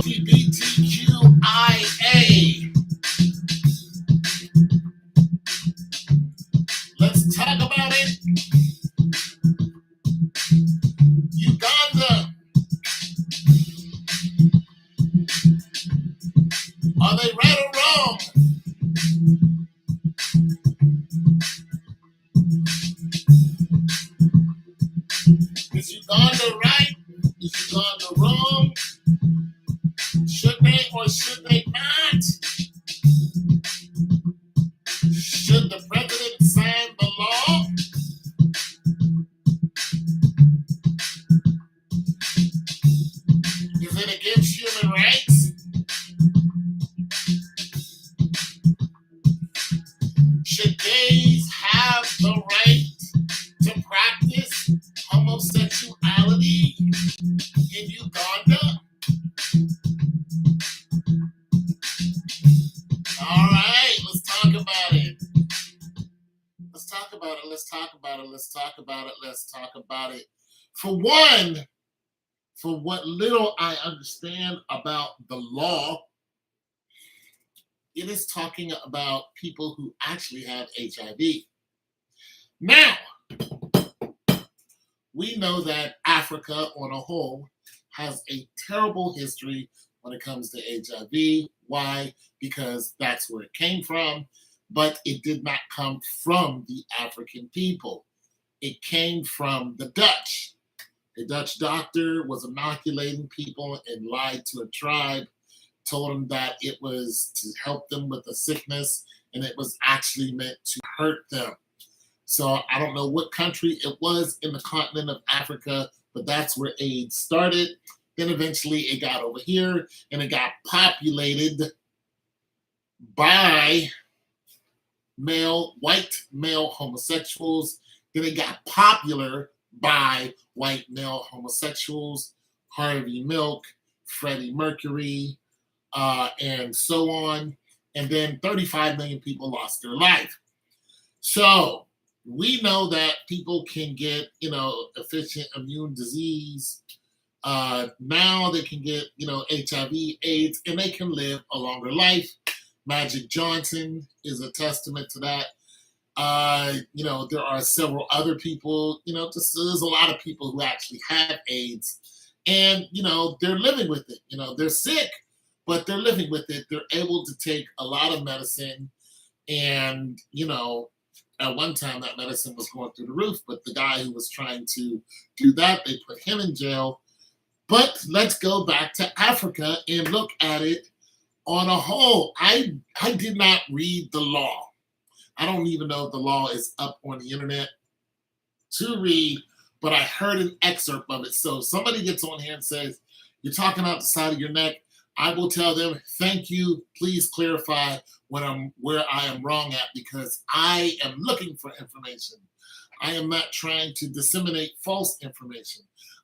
LGBTQIA. Let's talk about it. Uganda. Are they right or wrong? Is Uganda right? Is Uganda wrong? Should they or should they not? Should the president sign the law? Is it against human rights? Should gays have the right to practice homosexuality in Uganda? All right, let's talk about it. Let's talk about it. Let's talk about it. Let's talk about it. Let's talk about it. For one, for what little I understand about the law, it is talking about people who actually have HIV. Now, we know that Africa on a whole has a terrible history when it comes to HIV. Why? Because that's where it came from, but it did not come from the African people. It came from the Dutch. A Dutch doctor was inoculating people and lied to a tribe, told them that it was to help them with a sickness, and it was actually meant to hurt them. So I don't know what country it was in the continent of Africa, but that's where AIDS started. Then eventually it got over here and it got populated by white male homosexuals. Then it got popular by white male homosexuals, Harvey Milk, Freddie Mercury, and so on. And then 35 million people lost their life. So we know that people can get, efficient immune disease. Now they can get, HIV, AIDS, and they can live a longer life. Magic Johnson is a testament to that. There are several other people, there's a lot of people who actually have AIDS and, they're living with it. They're sick, but they're living with it. They're able to take a lot of medicine and, at one time that medicine was going through the roof, but the guy who was trying to do that, they put him in jail. But let's go back to Africa and look at it on a whole. I did not read the law. I don't even know if the law is up on the internet to read, but I heard an excerpt of it. So if somebody gets on here and says, you're talking out the side of your neck, I will tell them, thank you, please clarify where I am wrong at, because I am looking for information. I am not trying to disseminate false information.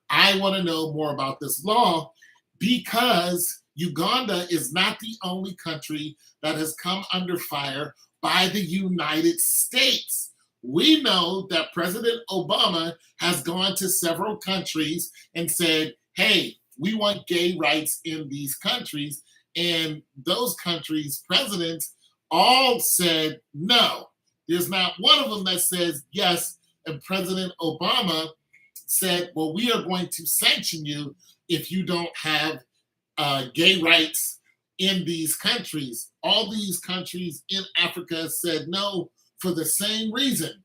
I want to know more about this law because Uganda is not the only country that has come under fire by the United States. We know that President Obama has gone to several countries and said, hey, we want gay rights in these countries. And those countries' presidents all said no. There's not one of them that says yes. And President Obama said, well, we are going to sanction you if you don't have gay rights in these countries. All these countries in Africa said no for the same reason.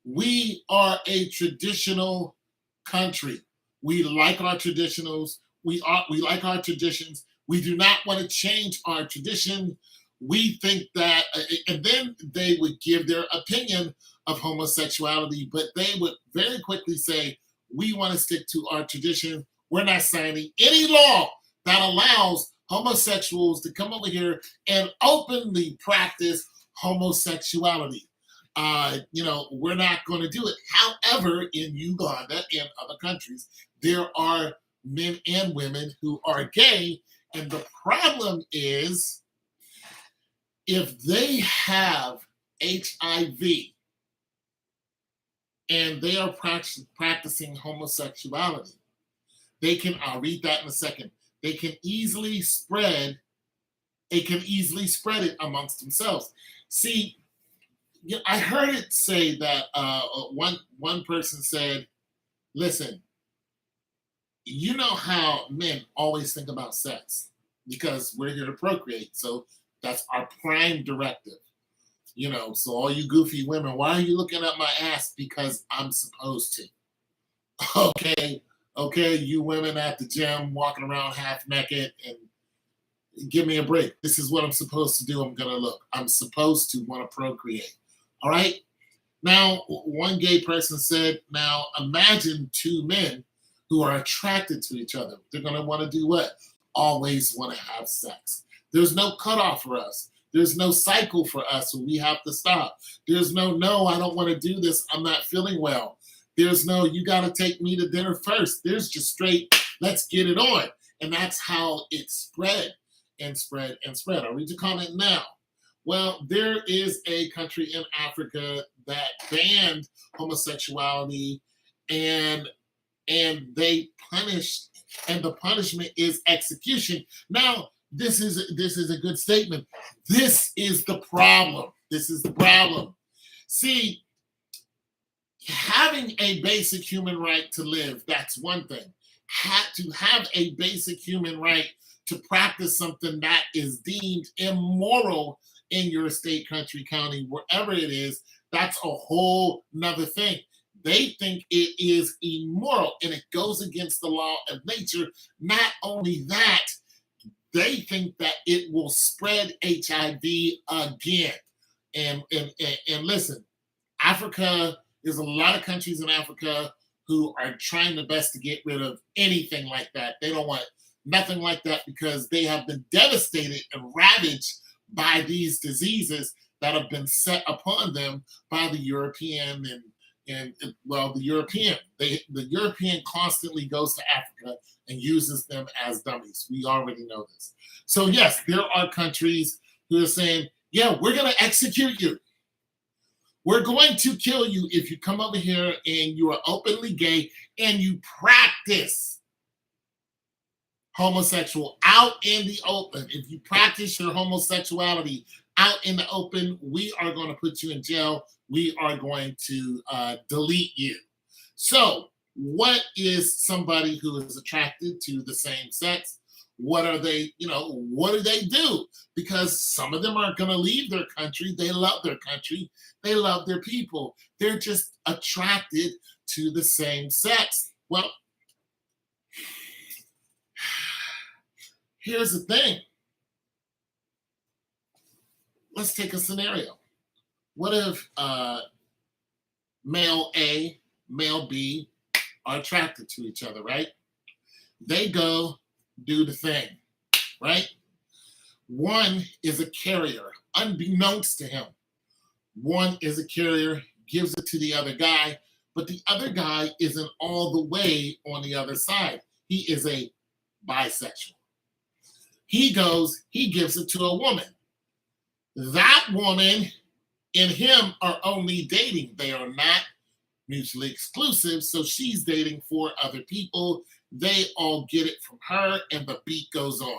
We are a traditional country. We like our traditionals. We like our traditions. We do not want to change our tradition. We think that, and then they would give their opinion of homosexuality, but they would very quickly say, we want to stick to our tradition. We're not signing any law that allows homosexuals to come over here and openly practice homosexuality. We're not going to do it. However, in Uganda and other countries, there are men and women who are gay. And the problem is, if they have HIV and they are practicing homosexuality, they can, I'll read that in a second, They can easily spread. They can easily spread it amongst themselves. See, I heard it say that one person said, "Listen, you know how men always think about sex because we're here to procreate, so that's our prime directive. So all you goofy women, why are you looking at my ass? Because I'm supposed to." Okay, okay, you women at the gym walking around half naked and give me a break. This is what I'm supposed to do. I'm gonna look. I'm supposed to want to procreate. All right. Now, one gay person said, now imagine two men who are attracted to each other. They're gonna want to do what? Always want to have sex. There's no cutoff for us. There's no cycle for us where we have to stop. There's no, I don't want to do this. I'm not feeling well. There's no, you got to take me to dinner first. There's just straight, let's get it on. And that's how it spread and spread and spread. I'll read your comment now. Well, there is a country in Africa that banned homosexuality and they punished, and the punishment is execution. Now, this is a good statement. This is the problem. This is the problem. See, having a basic human right to live, that's one thing. To have a basic human right to practice something that is deemed immoral in your state, country, county, wherever it is, that's a whole nother thing. They think it is immoral and it goes against the law of nature. Not only that, they think that it will spread HIV again. And listen, Africa, there's a lot of countries in Africa who are trying their best to get rid of anything like that. They don't want nothing like that because they have been devastated and ravaged by these diseases that have been set upon them by the European the European. The European constantly goes to Africa and uses them as dummies. We already know this. So yes, there are countries who are saying, yeah, we're going to execute you. We're going to kill you if you come over here and you are openly gay and you practice homosexual out in the open. If you practice your homosexuality out in the open, we are going to put you in jail. We are going to delete you. So what is somebody who is attracted to the same sex? What are they, what do they do? Because some of them aren't going to leave their country. They love their country. They love their people. They're just attracted to the same sex. Well, here's the thing. Let's take a scenario. What if male A, male B are attracted to each other, right? They go do the thing, right? One is a carrier, unbeknownst to him. One is a carrier, gives it to the other guy, but the other guy isn't all the way on the other side. He is a bisexual. He gives it to a woman. That woman and him are only dating. They are not mutually exclusive, so she's dating 4 other people. They all get it from her, and the beat goes on.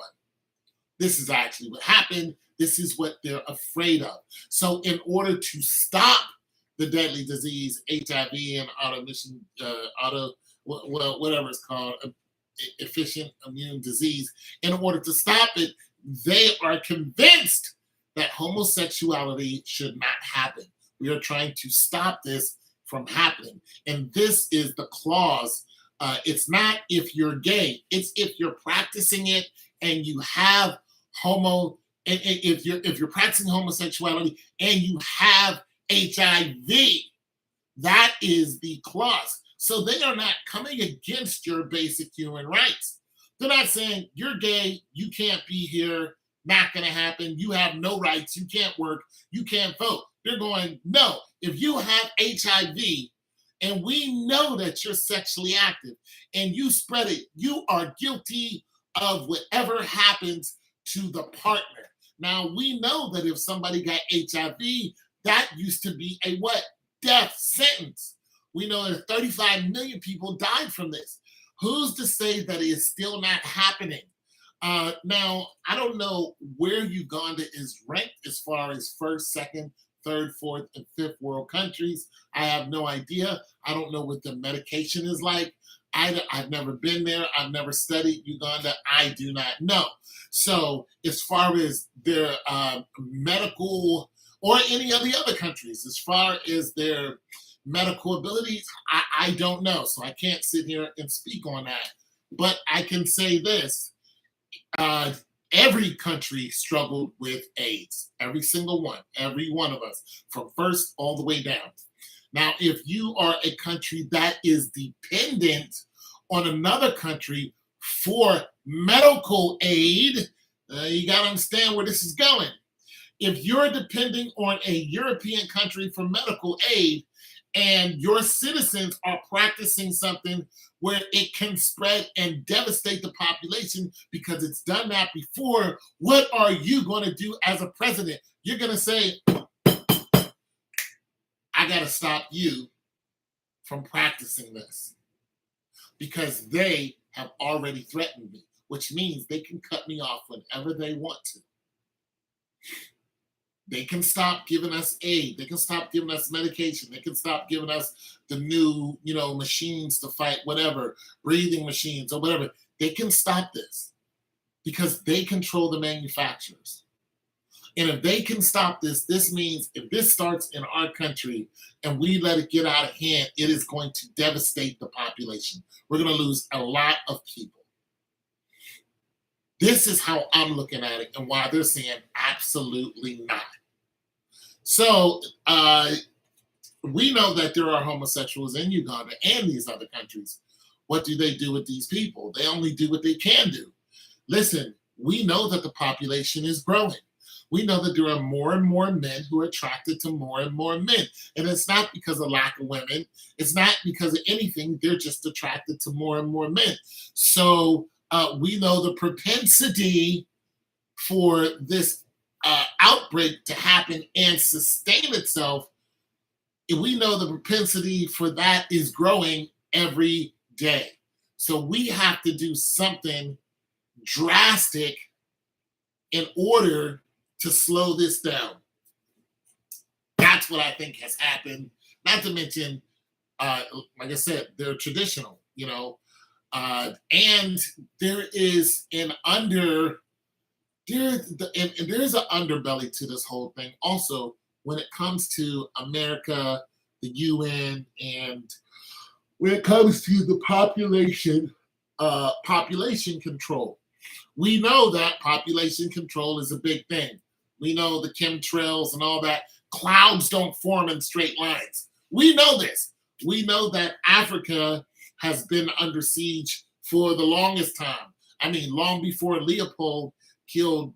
This is actually what happened. This is what they're afraid of. So in order to stop the deadly disease, HIV and whatever it's called, efficient immune disease, in order to stop it, they are convinced that homosexuality should not happen. We are trying to stop this from happening. And this is the clause. It's not if you're gay, it's if you're practicing it and you have if you're practicing homosexuality and you have HIV, that is the clause. So they are not coming against your basic human rights. They're not saying you're gay, you can't be here, not going to happen, you have no rights, you can't work, you can't vote. They're going, no, if you have HIV and we know that you're sexually active and you spread it, you are guilty of whatever happens to the partner. Now, we know that if somebody got HIV, that used to be a what? Death sentence. We know that 35 million people died from this. Who's to say that it is still not happening? Now, I don't know where Uganda is ranked as far as first, second, third, fourth, and fifth world countries. I have no idea. I don't know what the medication is like. I've never been there. I've never studied Uganda. I do not know. So, as far as their medical or any of the other countries, as far as their medical abilities, I don't know. So, I can't sit here and speak on that. But I can say this, uh, every country struggled with AIDS. Every one of us, from first all the way down. Now, if you are a country that is dependent on another country for medical aid, you got to understand where this is going. If you're depending on a European country for medical aid and your citizens are practicing something where it can spread and devastate the population because it's done that before, what are you going to do as a president? You're going to say, I got to stop you from practicing this because they have already threatened me, which means they can cut me off whenever they want to. They can stop giving us aid. They can stop giving us medication. They can stop giving us the new, machines to fight whatever, breathing machines or whatever. They can stop this because they control the manufacturers. And if they can stop this, this means if this starts in our country and we let it get out of hand, it is going to devastate the population. We're going to lose a lot of people. This is how I'm looking at it and why they're saying absolutely not. So we know that there are homosexuals in Uganda and these other countries. What do they do with these people? They only do what they can do. Listen, we know that the population is growing. We know that there are more and more men who are attracted to more and more men. And it's not because of lack of women. It's not because of anything. They're just attracted to more and more men. So we know the propensity for this outbreak to happen and sustain itself. We know the propensity for that is growing every day. So we have to do something drastic in order to slow this down. That's what I think has happened. Not to mention, like I said, they're traditional, and there is an there's an underbelly to this whole thing. Also, when it comes to America, the UN, and when it comes to the population control, we know that population control is a big thing. We know the chemtrails and all that. Clouds don't form in straight lines. We know this. We know that Africa has been under siege for the longest time. I mean, long before Leopold killed,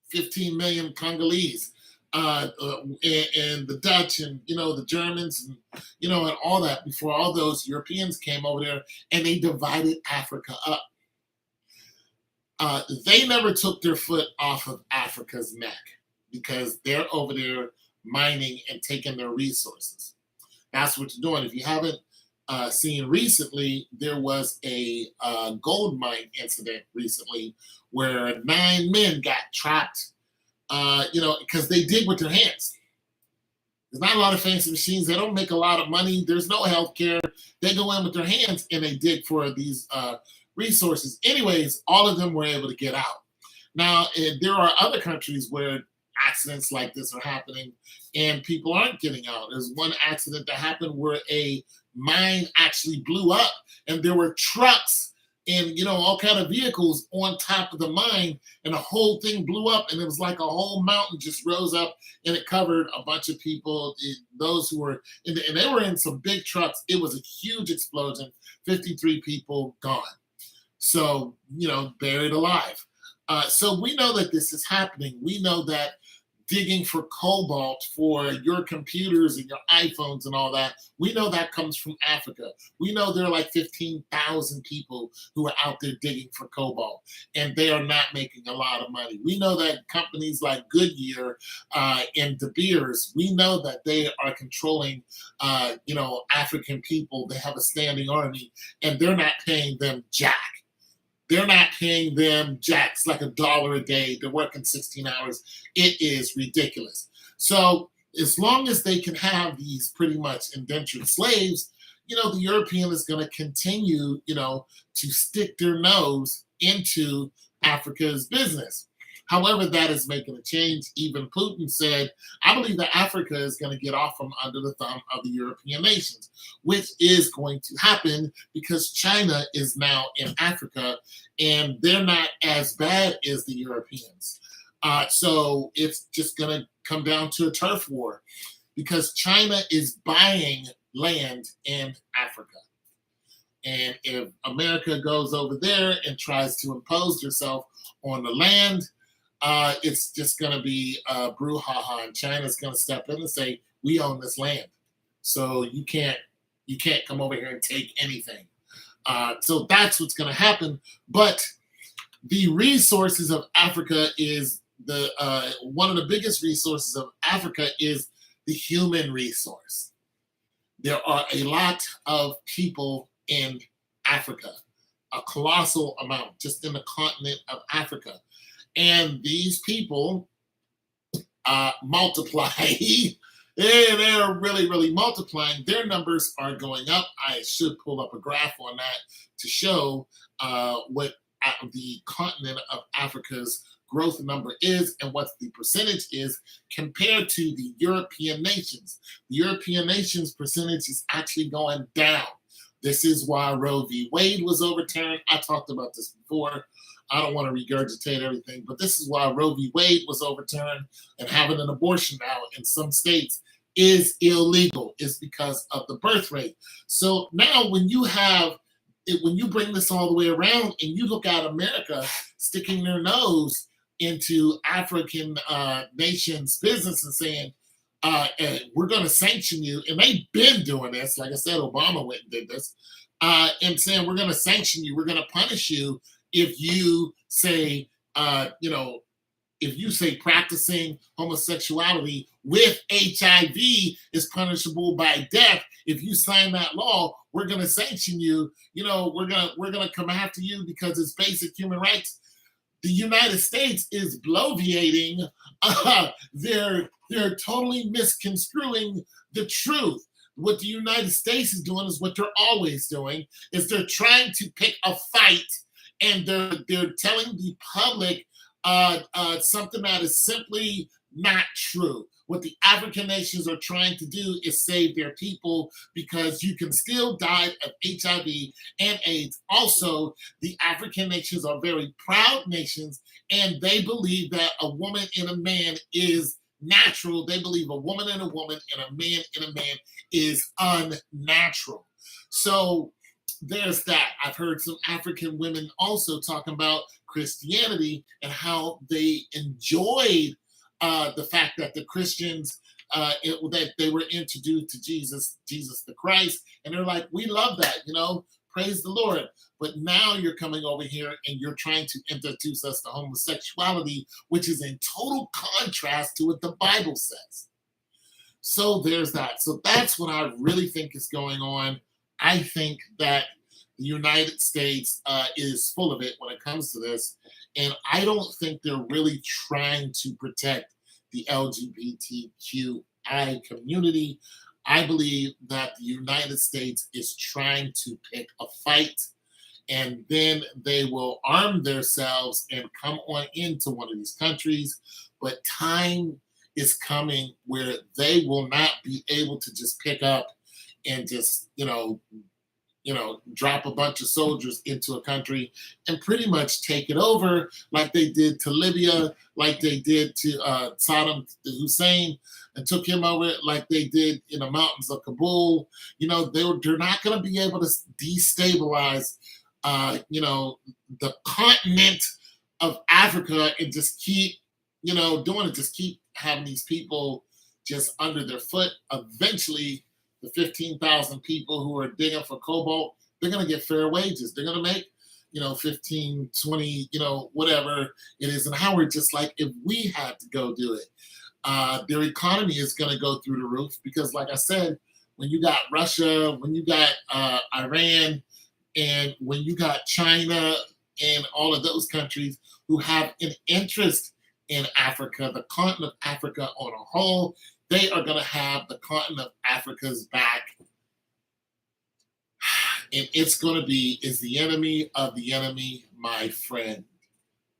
15 million Congolese, and the Dutch and, the Germans and, and all that, before all those Europeans came over there and they divided Africa up. They never took their foot off of Africa's neck because they're over there mining and taking their resources. That's what you're doing. If you haven't seen recently, there was a gold mine incident recently where 9 men got trapped, because they dig with their hands. There's not a lot of fancy machines. They don't make a lot of money. There's no health care. They go in with their hands and they dig for these resources. Anyways, all of them were able to get out. Now, there are other countries where accidents like this are happening and people aren't getting out. There's one accident that happened where a mine actually blew up and there were trucks and all kind of vehicles on top of the mine, and the whole thing blew up, and it was like a whole mountain just rose up and it covered a bunch of people. Those who were and they were in some big trucks. It was a huge explosion. 53 people gone. So buried alive. So we know that this is happening. We know that digging for cobalt for your computers and your iPhones and all that, we know that comes from Africa. We know there are like 15,000 people who are out there digging for cobalt, and they are not making a lot of money. We know that companies like Goodyear and De Beers, we know that they are controlling, African people. They have a standing army, and they're not paying them jack. They're not paying them jacks like $1 a day. They're working 16 hours. It is ridiculous. So as long as they can have these pretty much indentured slaves, the European is going to continue, to stick their nose into Africa's business. However, that is making a change. Even Putin said, I believe that Africa is going to get off from under the thumb of the European nations, which is going to happen because China is now in Africa and they're not as bad as the Europeans. So it's just going to come down to a turf war because China is buying land in Africa. And if America goes over there and tries to impose herself on the land, it's just going to be brouhaha, and China's going to step in and say, "We own this land, so you can't come over here and take anything." So that's what's going to happen. But the resources of Africa is one of the biggest resources of Africa is the human resource. There are a lot of people in Africa, a colossal amount just in the continent of Africa. And these people multiply. They're really, really multiplying. Their numbers are going up. I should pull up a graph on that to show what the continent of Africa's growth number is and what the percentage is compared to the European nations. The European nations percentage is actually going down. This is why Roe v. Wade was overturned. I talked about this before. I don't want to regurgitate everything, but this is why Roe v. Wade was overturned, and having an abortion now in some states is illegal. It's because of the birth rate. So now when you bring this all the way around and you look at America sticking their nose into African nations' business and saying, we're going to sanction you. And they've been doing this. Like I said, Obama went and did this. And saying, we're going to sanction you. We're going to punish you if you say, if you say practicing homosexuality with HIV is punishable by death. If you sign that law, we're going to sanction you. We're going to come after you because it's basic human rights. The United States is bloviating. They're totally misconstruing the truth. What the United States is doing is what they're always doing, is they're trying to pick a fight, and they're telling the public something that is simply not true. What the African nations are trying to do is save their people because you can still die of HIV and AIDS. Also, the African nations are very proud nations, and they believe that a woman and a man is natural. They believe a woman and a woman and a man and a man is unnatural. So there's that. I've heard some African women also talking about Christianity and how they enjoyed the fact that the Christians, that they were introduced to Jesus the Christ, and they're like, we love that, praise the Lord. But now you're coming over here and you're trying to introduce us to homosexuality, which is in total contrast to what the Bible says. So there's that. So that's what I really think is going on. I think that the United States is full of it when it comes to this. And I don't think they're really trying to protect the LGBTQI community. I believe that the United States is trying to pick a fight, and then they will arm themselves and come on into one of these countries. But time is coming where they will not be able to just pick up and just, drop a bunch of soldiers into a country and pretty much take it over like they did to Libya, like they did to Saddam Hussein, and took him over like they did in the mountains of Kabul. They're not going to be able to destabilize, the continent of Africa and just keep, doing it, just keep having these people just under their foot. Eventually, the 15,000 people who are digging for cobalt, they're going to get fair wages. They're going to make, 15, 20, whatever it is an hour, just like if we had to go do it. Their economy is going to go through the roof because, like I said, when you got Russia, when you got Iran, and when you got China, in all of those countries who have an interest in Africa, the continent of Africa on a whole, they are going to have the continent of Africa's back. And it's going to be, is the enemy of the enemy my friend?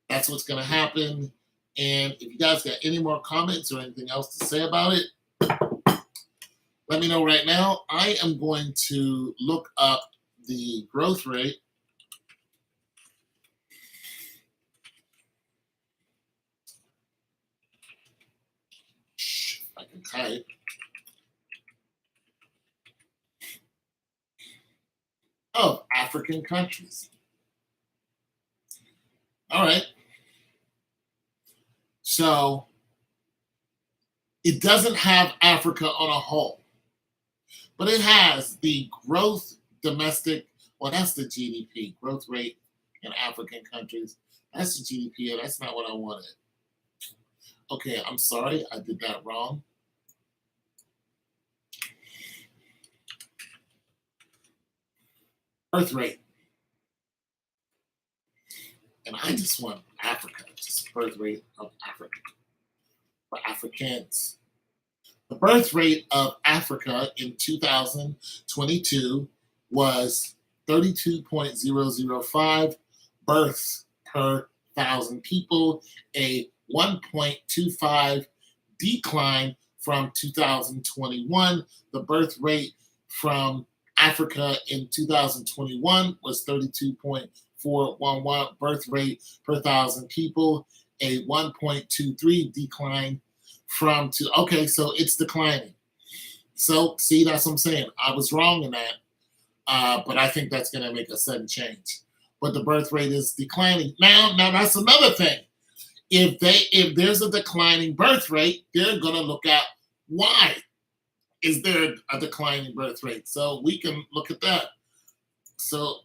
That's what's going to happen. And if you guys got any more comments or anything else to say about it, let me know right now. I am going to look up the growth rate. I can type. Of African countries. All right. So it doesn't have Africa on a whole, but it has the growth domestic, well, that's the GDP, growth rate in African countries. That's the GDP, and that's not what I wanted. Okay, I'm sorry, I did that wrong. Birth rate. And I just want Africa, just birth rate of Africa for Africans. The birth rate of Africa in 2022 was 32.005 births per thousand people, a 1.25 decline from 2021. The birth rate from Africa in 2021 was 32.411 birth rate per thousand people, a 1.23 decline from to okay, so it's declining. So see, that's what I'm saying. I was wrong in that, but I think that's going to make a sudden change. But the birth rate is declining now. Now that's another thing. If there's a declining birth rate, they're going to look at why is there a declining birth rate. So we can look at that. So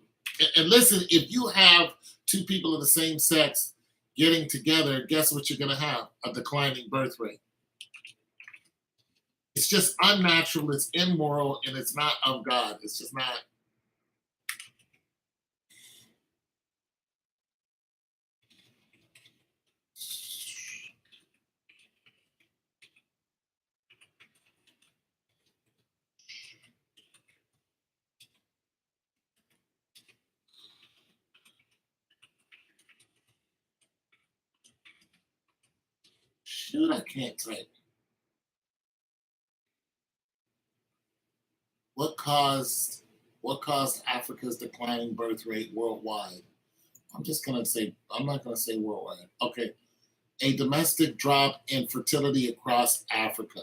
and listen, if you have two people of the same sex getting together, guess what you're going to have? A declining birth rate. It's just unnatural, it's immoral, and it's not of God. It's just not. Shoot, I can't type. What caused Africa's declining birth rate worldwide? I'm not gonna say worldwide. Okay. A domestic drop in fertility across Africa.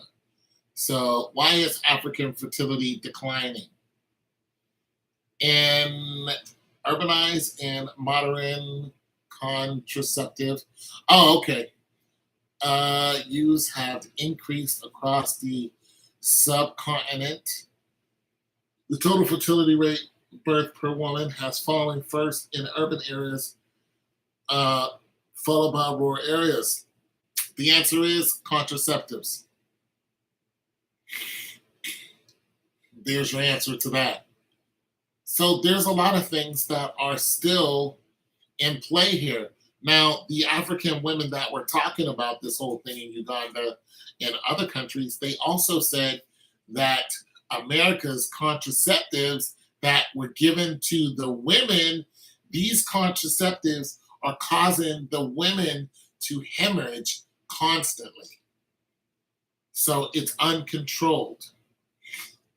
So why is African fertility declining? In urbanized and modern contraceptive. Oh, okay. Use have increased across the subcontinent. The total fertility rate birth per woman has fallen first in urban areas, followed by rural areas. The answer is contraceptives. There's your answer to that. So there's a lot of things that are still in play here. Now, the African women that were talking about this whole thing in Uganda and other countries, they also said that America's contraceptives that were given to the women, these contraceptives are causing the women to hemorrhage constantly. So it's uncontrolled.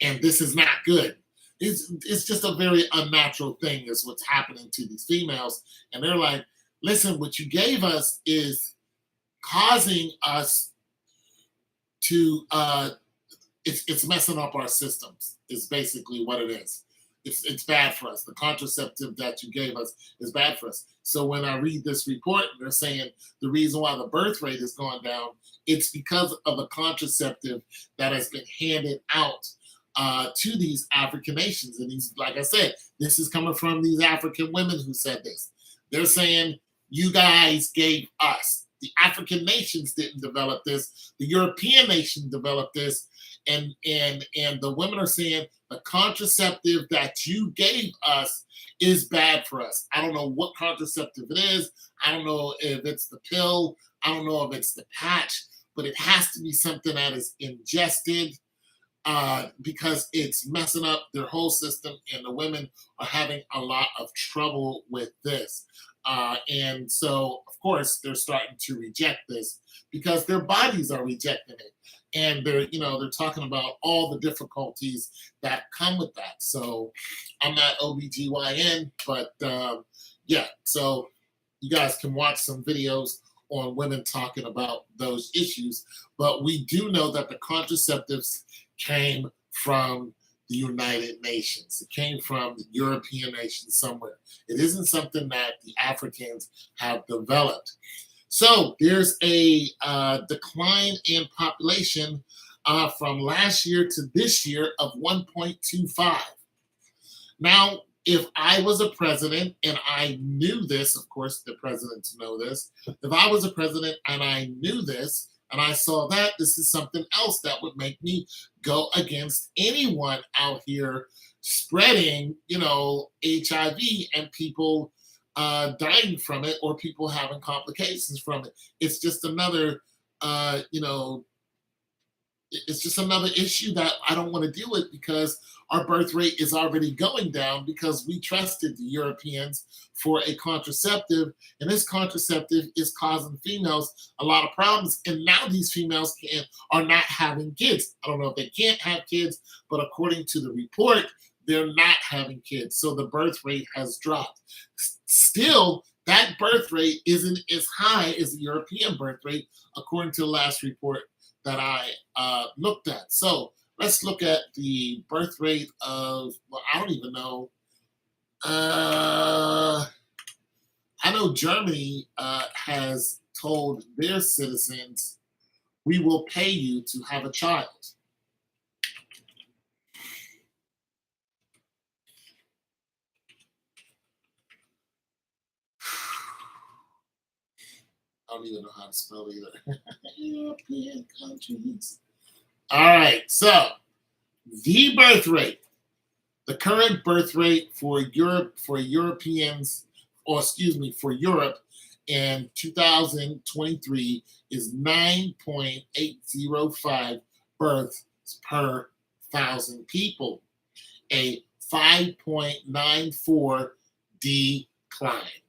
And this is not good. It's just a very unnatural thing is what's happening to these females. And they're like, listen, what you gave us is causing us to it's messing up our systems is basically what it is. It's bad for us. The contraceptive that you gave us is bad for us. So when I read this report, they're saying the reason why the birth rate has gone down, it's because of a contraceptive that has been handed out to these African nations. And these, like I said, this is coming from these African women who said this. They're saying, you guys gave us The African nations didn't develop this. The European nation developed this, and the women are saying the contraceptive that you gave us is bad for us. I don't know what contraceptive it is. I don't know if it's the pill. I don't know if it's the patch, but it has to be something that is ingested because it's messing up their whole system, and the women are having a lot of trouble with this. And so, of course, they're starting to reject this because their bodies are rejecting it. And they're talking about all the difficulties that come with that. So I'm not OBGYN, but yeah, so you guys can watch some videos on women talking about those issues. But we do know that the contraceptives came from the United Nations. It came from the European nations somewhere. It isn't something that the Africans have developed. So there's a decline in population from last year to this year of 1.25. Now, if I was a president and I knew this, of course, the presidents know this. If I was a president and I knew this and I saw that, this is something else that would make me go against anyone out here spreading, HIV and people dying from it or people having complications from it. It's just another, it's just another issue that I don't want to deal with because our birth rate is already going down because we trusted the Europeans for a contraceptive, and this contraceptive is causing females a lot of problems. And now these females are not having kids. I don't know if they can't have kids, but according to the report, they're not having kids. So the birth rate has dropped. Still, that birth rate isn't as high as the European birth rate, according to the last report that I looked at. So let's look at the birth rate of, well, I don't even know. I know Germany has told their citizens, we will pay you to have a child. I don't even know how to spell it either. European countries. All right, so the birth rate, the current birth rate for Europe, for Europeans, or excuse me, for Europe in 2023 is 9.805 births per thousand people, a 5.94 decline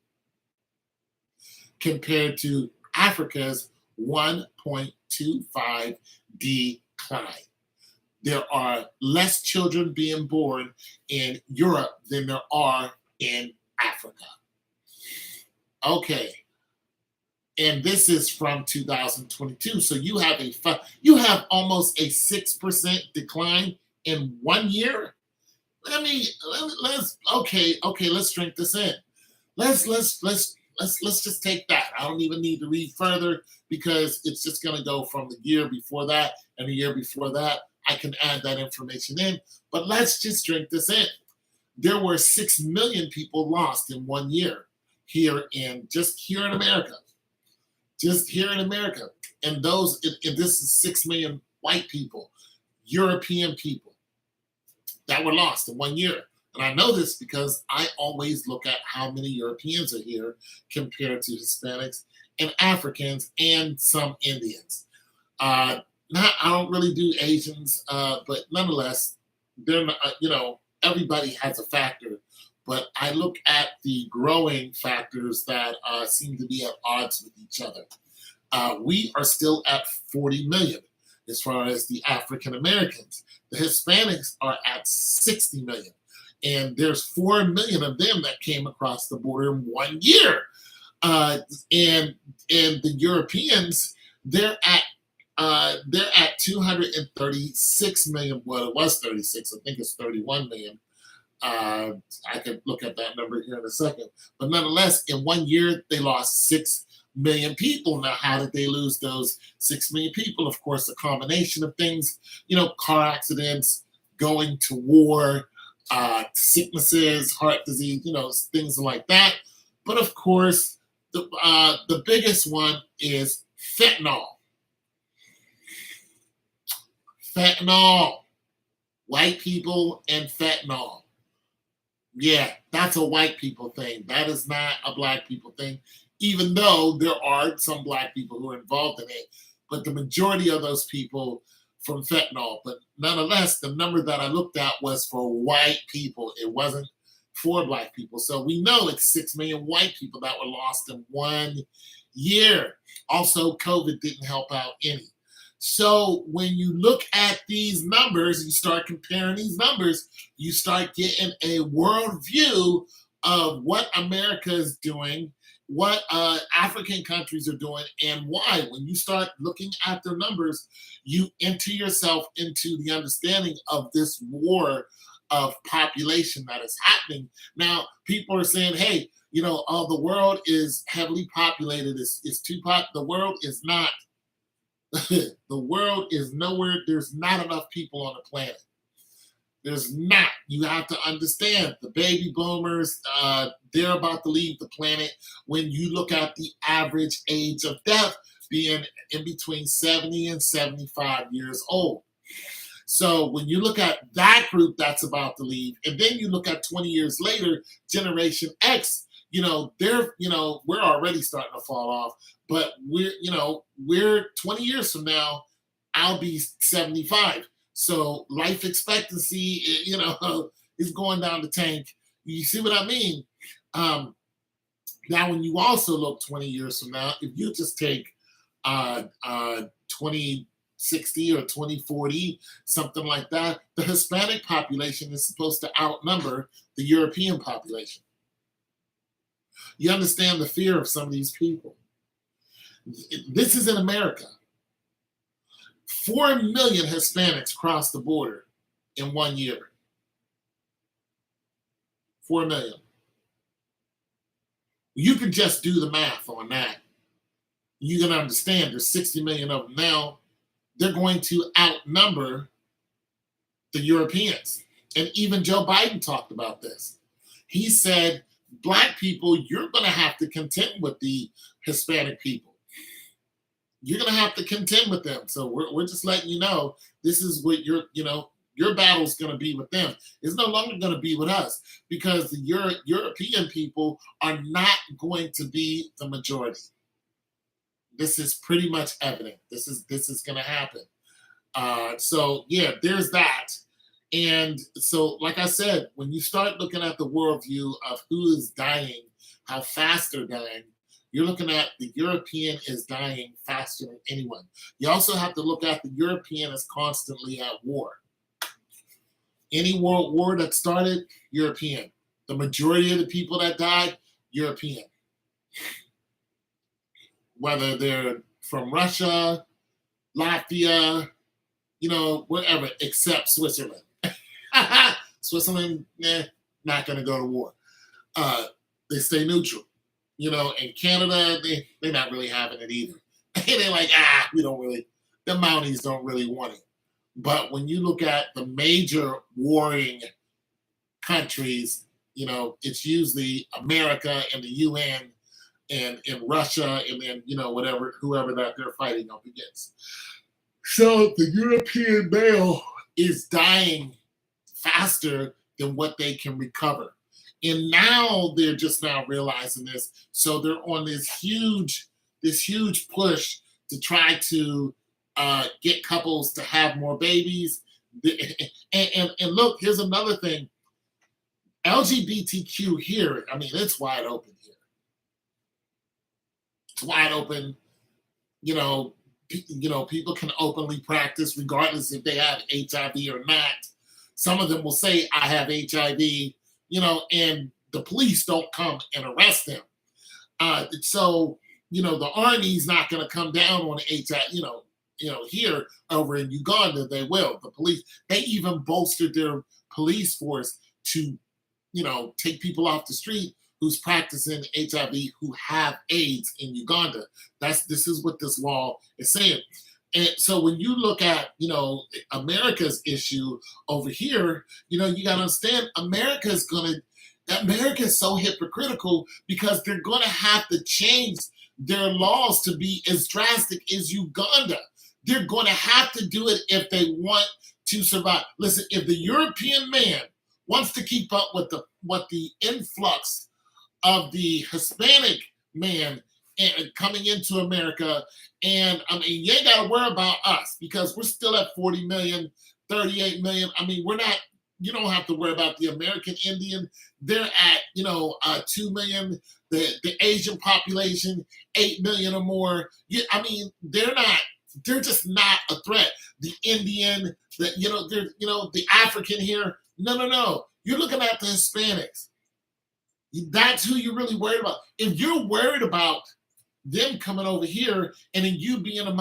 compared to Africa's 1.25 decline. There are less children being born in Europe than there are in Africa. Okay, and this is from 2022. So you have almost a 6% decline in 1 year. Let's drink this in. Let's just take that. I don't even need to read further because it's just going to go from the year before that and the year before that. I can add that information in, but let's just drink this in. There were 6 million people lost in 1 year here in America. Just here in America. And this is 6 million white people, European people that were lost in 1 year. And I know this because I always look at how many Europeans are here compared to Hispanics and Africans and some Indians. I don't really do Asians, but nonetheless, they're not, everybody has a factor. But I look at the growing factors that seem to be at odds with each other. We are still at 40 million as far as the African Americans. The Hispanics are at 60 million. And there's 4 million of them that came across the border in 1 year. And the Europeans, they're at 236 million. Well, it was 36. I think it's 31 million. I could look at that number here in a second. But nonetheless, in 1 year, they lost 6 million people. Now, how did they lose those 6 million people? Of course, a combination of things, car accidents, going to war, sicknesses, heart disease, things like that. But of course, The biggest one is fentanyl. Fentanyl. White people and fentanyl. Yeah, that's a white people thing. That is not a black people thing, even though there are some black people who are involved in it. But the majority of those people from fentanyl. But nonetheless, the number that I looked at was for white people. It wasn't for black people. So we know it's 6 million white people that were lost in 1 year. Also, COVID didn't help out any. So when you look at these numbers, you start comparing these numbers, you start getting a world view of what America is doing, what African countries are doing, and why. When you start looking at their numbers, you enter yourself into the understanding of this war of population that is happening. Now, people are saying, hey, the world is heavily populated. It's too the world is not. The world is nowhere. There's not enough people on the planet. There's not. You have to understand the baby boomers, they're about to leave the planet. When you look at the average age of death being in between 70 and 75 years old. So when you look at that group that's about to leave, and then you look at 20 years later, Generation X, we're already starting to fall off, but we're 20 years from now, I'll be 75. So life expectancy, is going down the tank. You see what I mean? Now, when you also look 20 years from now, if you just take 2060 or 2040, something like that, the Hispanic population is supposed to outnumber the European population. You understand the fear of some of these people. This is in America. 4 million Hispanics crossed the border in 1 year. 4 million. You can just do the math on that. You're going to understand there's 60 million of them now. They're going to outnumber the Europeans. And even Joe Biden talked about this. He said, Black people, you're going to have to contend with the Hispanic people. You're going to have to contend with them. So we're just letting you know, this is what your battle's going to be with them. It's no longer going to be with us, because the European people are not going to be the majority. This is pretty much evident. This is going to happen. So yeah, there's that. And so, like I said, when you start looking at the worldview of who is dying, how fast they're dying, you're looking at the European is dying faster than anyone. You also have to look at the European is constantly at war. Any world war that started, European. The majority of the people that died, European. Whether they're from Russia, Latvia, wherever, except Switzerland. Switzerland, not going to go to war. They stay neutral. In Canada, they're not really having it either. They're like, we don't really, the Mounties don't really want it. But when you look at the major warring countries, it's usually America and the UN and in Russia, and then, whoever that they're fighting up against. So the European male is dying faster than what they can recover. And now they're just now realizing this. So they're on this huge push to try to get couples to have more babies. And look, here's another thing. LGBTQ here, it's wide open here. It's wide open. People can openly practice regardless if they have HIV or not. Some of them will say, I have HIV, and the police don't come and arrest them. So, the Army's not going to come down on HIV, here over in Uganda, they will. The police, they even bolstered their police force to, take people off the street who's practicing HIV who have AIDS in Uganda. This is what this law is saying. And so when you look at, America's issue over here, you got to understand America's going to, America is so hypocritical because they're going to have to change their laws to be as drastic as Uganda. They're going to have to do it if they want to survive. Listen, if the European man wants to keep up with the influx of the Hispanic man coming into America, and I mean, you ain't got to worry about us because we're still at 40 million, 38 million. I mean, we're not. You don't have to worry about the American Indian. They're at 2 million. The Asian population 8 million or more. I mean, they're not. They're just not a threat. The Indian, the African here. No, no, no. You're looking at the Hispanics. That's who you're really worried about. If you're worried about them coming over here and then you being a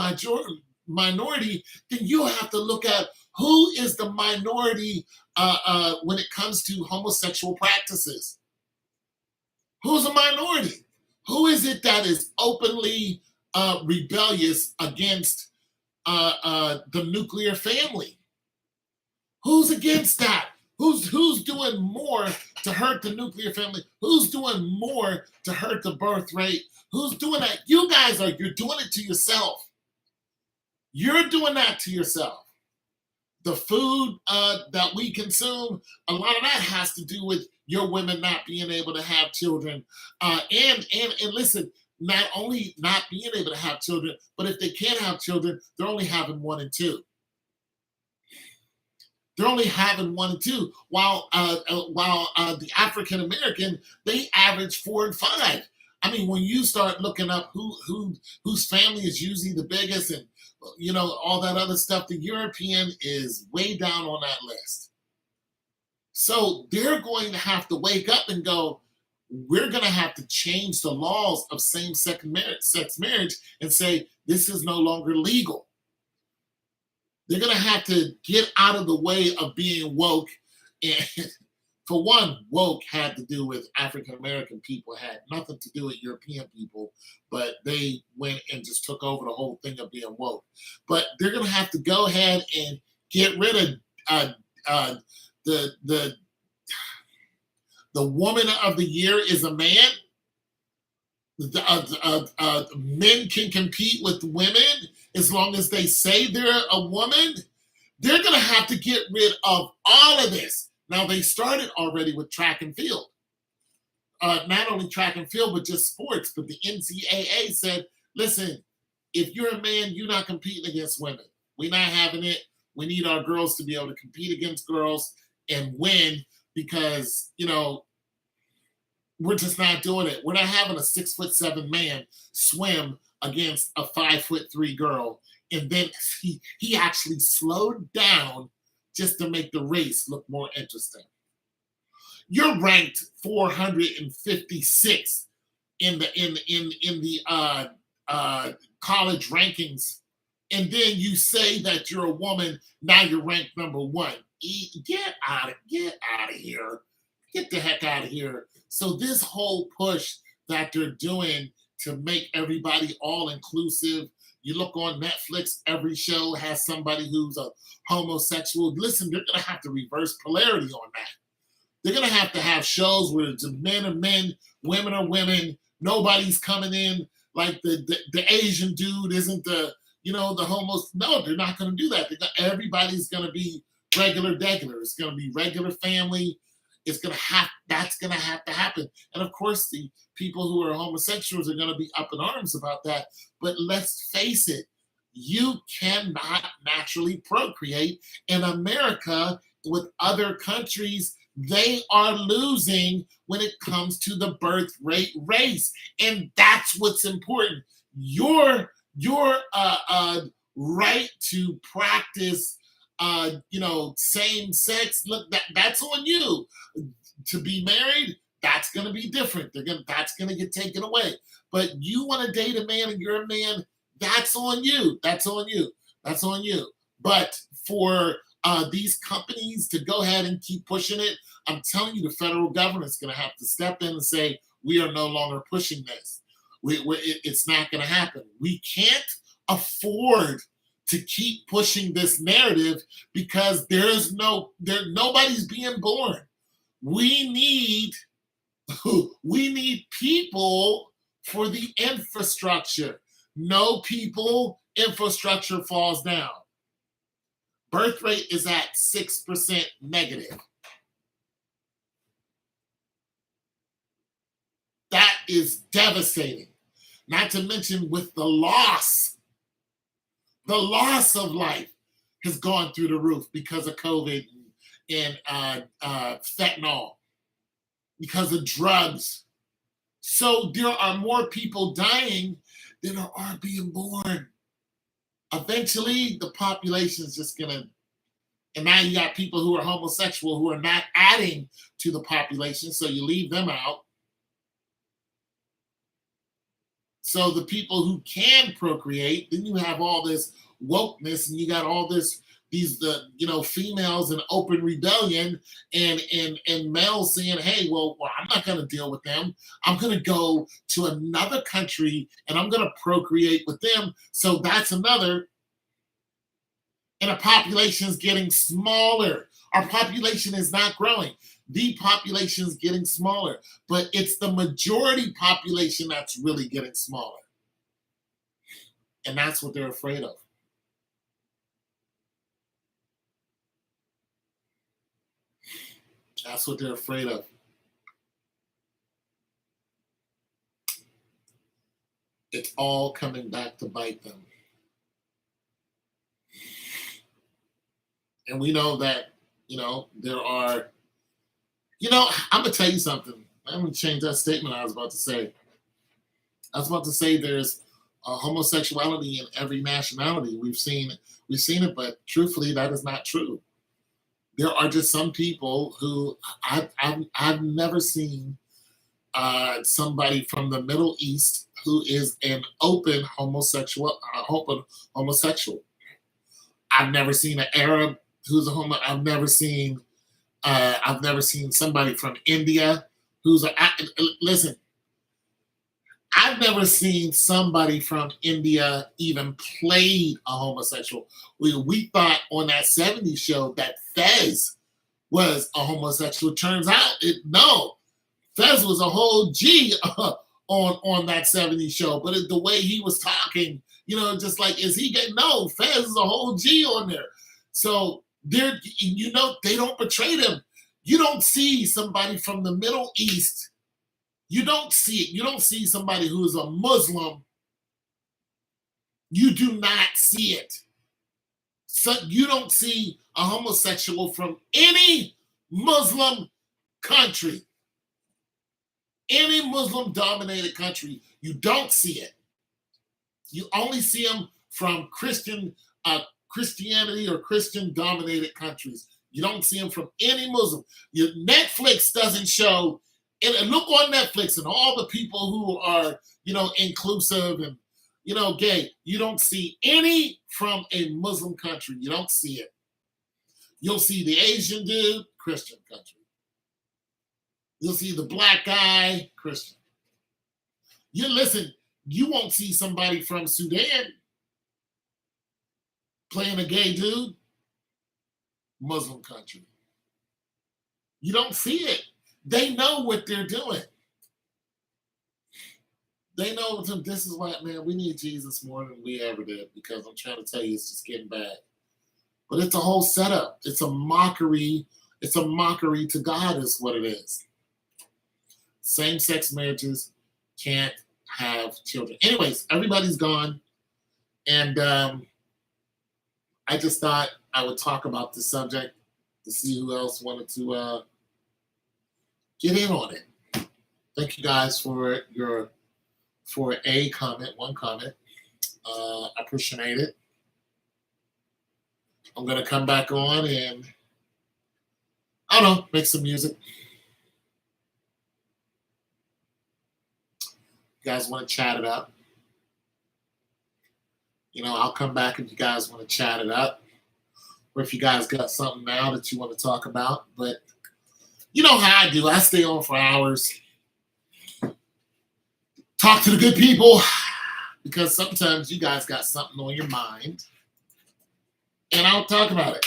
minority, then you have to look at who is the minority when it comes to homosexual practices. Who's a minority? Who is it that is openly rebellious against the nuclear family? Who's against that? Who's doing more to hurt the nuclear family? Who's doing more to hurt the birth rate? Who's doing that? You guys are. You're doing it to yourself. You're doing that to yourself. The food that we consume, a lot of that has to do with your women not being able to have children. And listen, not only not being able to have children, but if they can't have children, they're only having 1 and 2. They're only having 1 and 2, while the African American, they average 4 and 5. I mean, when you start looking up whose family is usually the biggest, and all that other stuff, the European is way down on that list. So they're going to have to wake up and go, we're going to have to change the laws of same-sex marriage and say this is no longer legal. They're going to have to get out of the way of being woke. And for one, woke had to do with African American people, had nothing to do with European people, but they went and just took over the whole thing of being woke. But they're going to have to go ahead and get rid of the woman of the year is a man. Men can compete with women as long as they say they're a woman. They're going to have to get rid of all of this. Now, they started already with track and field. Not only track and field, but just sports. But the NCAA said, listen, if you're a man, you're not competing against women. We're not having it. We need our girls to be able to compete against girls and win because, we're just not doing it. We're not having a 6'7" man swim against a 5'3" girl. And then he actually slowed down just to make the race look more interesting. You're ranked 456 in the college rankings, and then you say that you're a woman. Now you're ranked number 1. Get out of here. Get the heck out of here. So this whole push that they're doing to make everybody all inclusive. You look on Netflix, every show has somebody who's a homosexual. Listen, they're going to have to reverse polarity on that. They're going to have shows where it's men are men, women are women. Nobody's coming in like the Asian dude isn't the homos. No, they're not going to do that. Everybody's going to be regular. It's going to be regular family. That's going to have to happen. And of course, the people who are homosexuals are going to be up in arms about that. But let's face it, you cannot naturally procreate. In America, with other countries, they are losing when it comes to the birth rate race. And that's what's important. Your right to practice same sex, look, that's on you. To be married, that's going to be different. That's going to get taken away. But you want to date a man and you're a man, that's on you. That's on you. But for these companies to go ahead and keep pushing it, I'm telling you, the federal government's going to have to step in and say, we are no longer pushing this. It's not going to happen. We can't afford to keep pushing this narrative because nobody's being born. We need We need people for the infrastructure. No people, infrastructure falls down. Birth rate is at 6% negative. That is devastating. Not to mention with the loss of life has gone through the roof because of COVID and fentanyl, because of drugs. So there are more people dying than are being born. Eventually, the population is just gonna, and now you got people who are homosexual who are not adding to the population, so you leave them out. So the people who can procreate, then you have all this wokeness, and you got all these females in open rebellion, and males saying, hey, well, I'm not going to deal with them. I'm going to go to another country and I'm going to procreate with them. So that's another. And the population is getting smaller. Our population is not growing. The population is getting smaller, but it's the majority population that's really getting smaller. And that's what they're afraid of. That's what they're afraid of. It's all coming back to bite them. And we know that, there are, I'm going to tell you something. I'm going to change that statement I was about to say. I was about to say there's homosexuality in every nationality. We've seen it, but truthfully, that is not true. There are just some people who I've never seen somebody from the Middle East who is an open homosexual. I've never seen an Arab who's a homo. I've never seen somebody from India who's listen. I've never seen somebody from India even played a homosexual. We thought on that 70s show that Fez was a homosexual. Turns out no. Fez was a whole G on that 70s show. But the way he was talking, just like, is he getting, no, Fez is a whole G on there. So they don't portray them. You don't see somebody from the Middle East. You don't see it. You don't see somebody who is a Muslim. You do not see it. So you don't see a homosexual from any Muslim country. Any Muslim-dominated country, you don't see it. You only see them from Christianity or Christian-dominated countries. You don't see them from any Muslim. Netflix doesn't show. And look on Netflix and all the people who are, inclusive and, gay. You don't see any from a Muslim country. You don't see it. You'll see the Asian dude, Christian country. You'll see the black guy, Christian. You won't see somebody from Sudan playing a gay dude, Muslim country. You don't see it. They know what they're doing. They know this is why, man, we need Jesus more than we ever did, because I'm trying to tell you, it's just getting bad. But it's a whole setup. It's a mockery. It's a mockery to God is what it is. Same-sex marriages can't have children. Anyways, everybody's gone. And I just thought I would talk about this subject to see who else wanted to get in on it. Thank you guys for one comment. I appreciate it. I'm gonna come back on and I don't know, make some music. You guys want to chat it up? I'll come back if you guys want to chat it up, or if you guys got something now that you want to talk about. But you know how I do. I stay on for hours. Talk to the good people, because sometimes you guys got something on your mind, and I'll talk about it.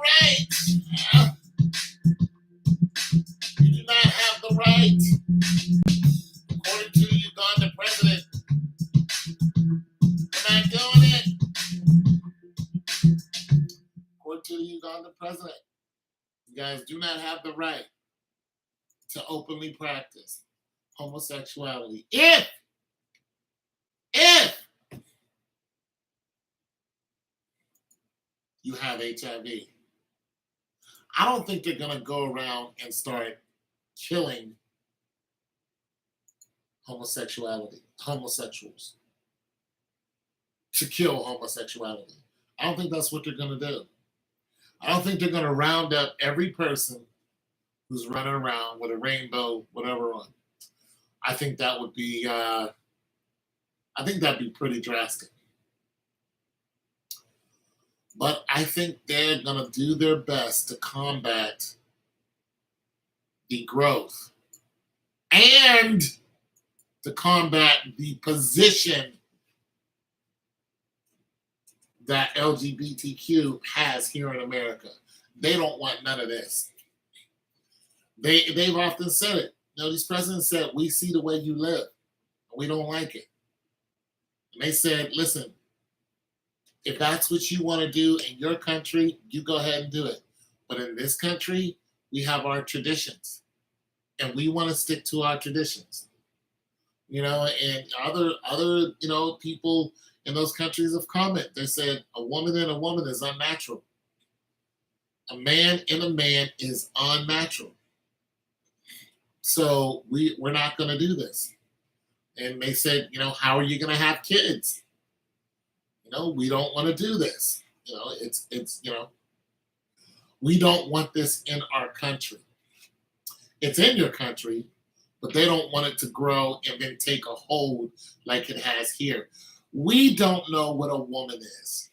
right. You do not have the right. According to the Uganda president, we're not doing it. According to the Uganda president, you guys do not have the right to openly practice homosexuality if you have HIV. I don't think they're going to go around and start killing homosexuals to kill homosexuality. I don't think that's what they're going to do. I don't think they're going to round up every person who's running around with a rainbow, whatever on. I think that would be, that'd be pretty drastic. But I think they're going to do their best to combat the growth and to combat the position that LGBTQ has here in America. They don't want none of this. They've often said it. These presidents said, we see the way you live. And we don't like it. And they said, listen, if that's what you want to do in your country, you go ahead and do it. But in this country, we have our traditions. And we want to stick to our traditions. And other people in those countries have commented. They said a woman and a woman is unnatural. A man and a man is unnatural. So we're not going to do this. And they said, how are you going to have kids? We don't want to do this. We don't want this in our country. It's in your country, but they don't want it to grow and then take a hold like it has here. We don't know what a woman is.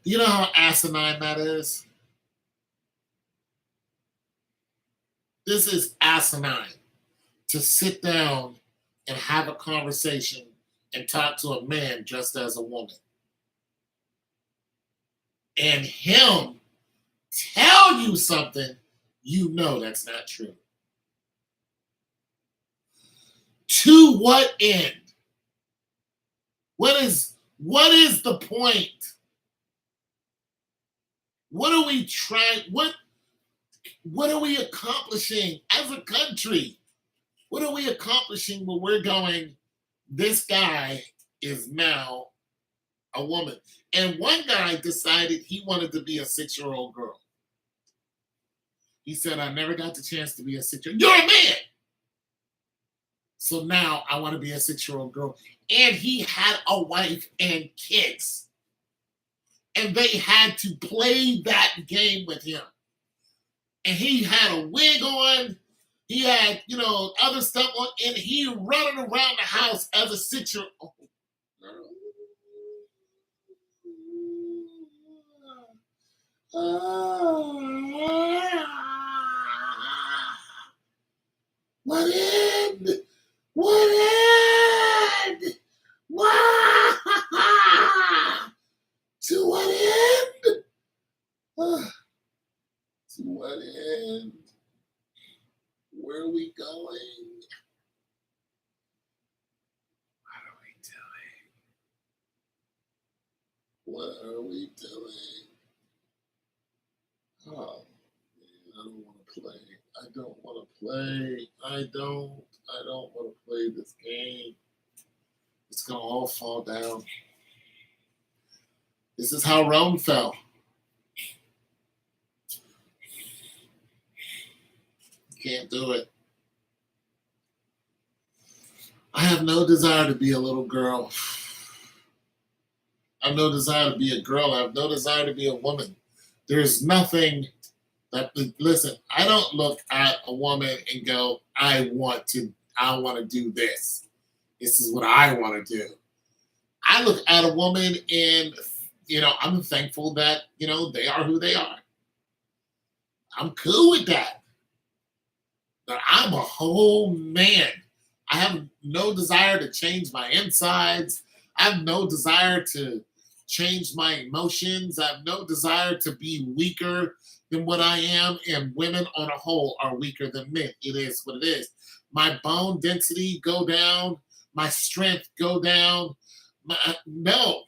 Do you know how asinine that is? This is asinine to sit down and have a conversation and talk to a man dressed as a woman. And him tell you something that's not true. To what end? What is the point? What are we trying? What are we accomplishing as a country? What are we accomplishing when we're going, this guy is now a woman? And one guy decided he wanted to be a 6-year-old girl. He said, I never got the chance to be a 6-year-old. You're a man! So now I want to be a 6-year-old girl. And he had a wife and kids. And they had to play that game with him. And he had a wig on. He had, other stuff on. And he running around the house as a 6-year-old. What end? What end? What? To what end? To what end? Where are we going? What are we doing? What are we doing? Oh, man, I don't want to play. I don't want to play. I don't want to play this game. It's going to all fall down. This is how Rome fell. Can't do it. I have no desire to be a little girl. I have no desire to be a girl. I have no desire to be a woman. There's nothing that, listen, I don't look at a woman and go, I want to do this. This is what I want to do. I look at a woman and, I'm thankful that, they are who they are. I'm cool with that. But I'm a whole man. I have no desire to change my insides. I have no desire to change my emotions. I have no desire to be weaker than what I am. And women on a whole are weaker than men. It is what it is. My bone density go down. My strength go down. No,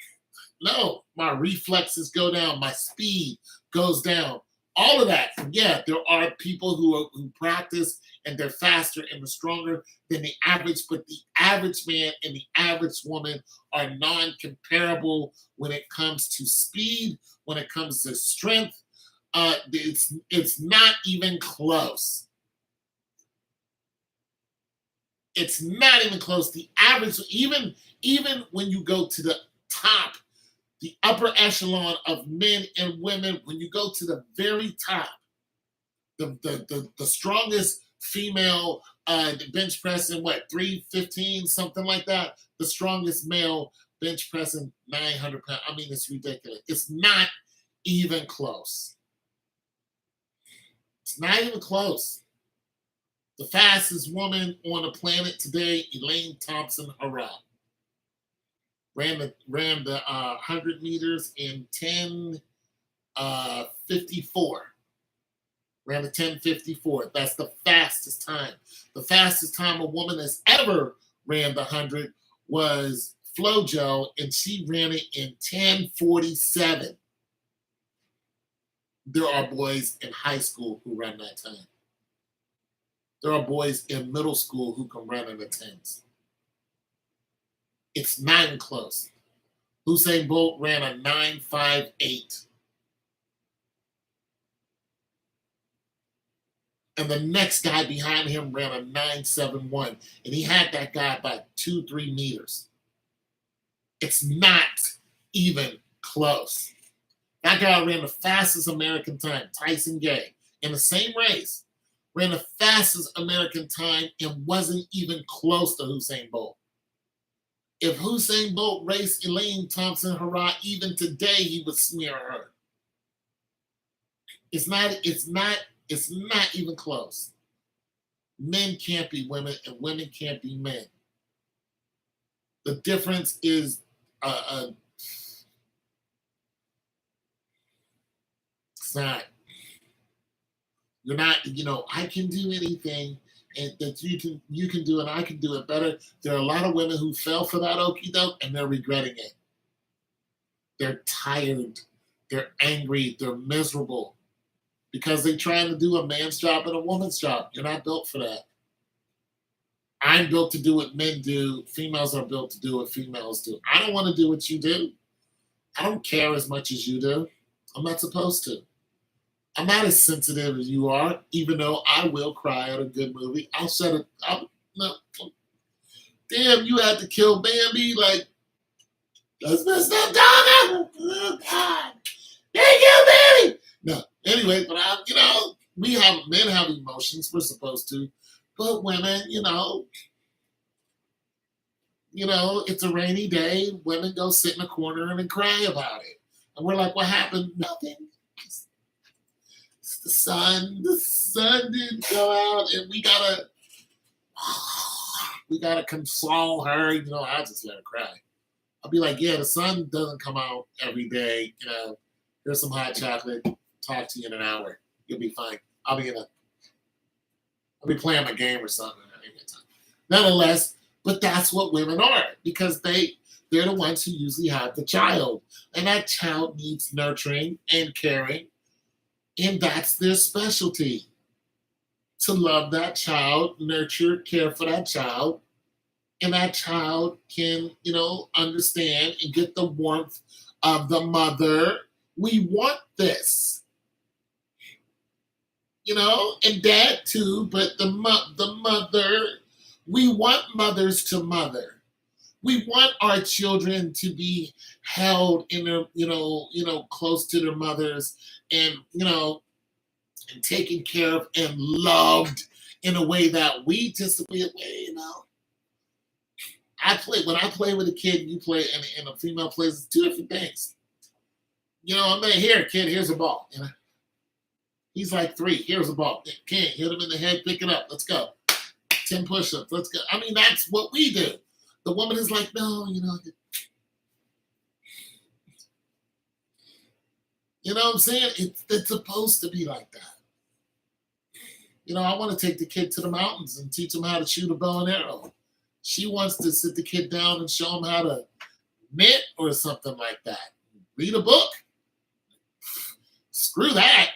my reflexes go down. My speed goes down. All of that. Yeah, there are people who practice and they're faster and they're stronger than the average, but the average man and the average woman are non-comparable when it comes to speed, when it comes to strength. It's not even close. It's not even close. The average, even when you go to the top, the upper echelon of men and women, when you go to the very top, the strongest female bench pressing, 315, something like that. The strongest male bench pressing 900 pounds. I mean, it's ridiculous. It's not even close. It's not even close. The fastest woman on the planet today, Elaine Thompson-Herah, ran the 100 meters in 10:54. Ran a 10:54. That's the fastest time. The fastest time a woman has ever ran the 100 was FloJo, and she ran it in 10:47. There are boys in high school who run that time. There are boys in middle school who can run in the 10s. It's not even close. Usain Bolt ran a 9:58. And the next guy behind him ran a 9:71. And he had that guy by 2-3 meters. It's not even close. That guy ran the fastest American time, Tyson Gay, in the same race, ran the fastest American time and wasn't even close to Usain Bolt. If Usain Bolt raced Elaine Thompson-Herah even today, he would smear her. It's not even close. Men can't be women and women can't be men. The difference is it's not. You're not, I can do anything and that you can do and I can do it better. There are a lot of women who fell for that okie doke and they're regretting it. They're tired. They're angry. They're miserable because they're trying to do a man's job and a woman's job. You're not built for that. I'm built to do what men do. Females are built to do what females do. I don't want to do what you do. I don't care as much as you do. I'm not supposed to. I'm not as sensitive as you are, even though I will cry at a good movie. I'll shut it. No. Damn, you had to kill Bambi. Like, that's messed up, dog. Oh, God. Thank you, Bambi. No. Anyway, but men have emotions. We're supposed to. But women, it's a rainy day. Women go sit in a corner and cry about it. And we're like, what happened? Nothing. It's the sun. The sun didn't go out, and we gotta console her. I just let her cry. I'll be like, yeah, the sun doesn't come out every day. Here's some hot chocolate. Talk to you in an hour. You'll be fine. I'll be playing my game or something. Nonetheless, but that's what women are because they're the ones who usually have the child. And that child needs nurturing and caring. And that's their specialty. To love that child, nurture, care for that child. And that child can, understand and get the warmth of the mother. We want this. And dad too, but the mother, we want mothers to mother. We want our children to be held in their, close to their mothers and, and taken care of and loved in a way that we just, when I play with a kid and you play and a female plays, it's two different things. I'm like, here, kid, here's a ball. He's like 3. Here's a ball. Can't hit him in the head, pick it up. Let's go. 10 push-ups. Let's go. I mean, that's what we do. The woman is like, no, You know what I'm saying? It's supposed to be like that. I want to take the kid to the mountains and teach him how to shoot a bow and arrow. She wants to sit the kid down and show him how to knit or something like that. Read a book. Screw that.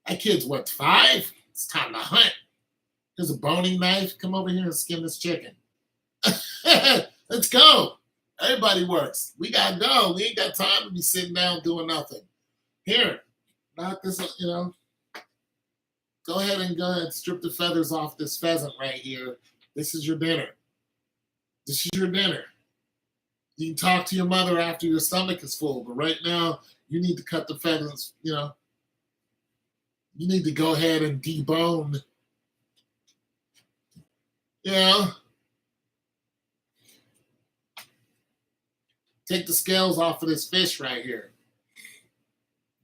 That kid's what, 5? It's time to hunt. Here's a boning knife. Come over here and skin this chicken. Let's go. Everybody works. We gotta go. We ain't got time to be sitting down doing nothing. Here, knock this, go ahead and strip the feathers off this pheasant right here. This is your dinner. This is your dinner. You can talk to your mother after your stomach is full, but right now you need to cut the feathers, You need to go ahead and debone. Take the scales off of this fish right here.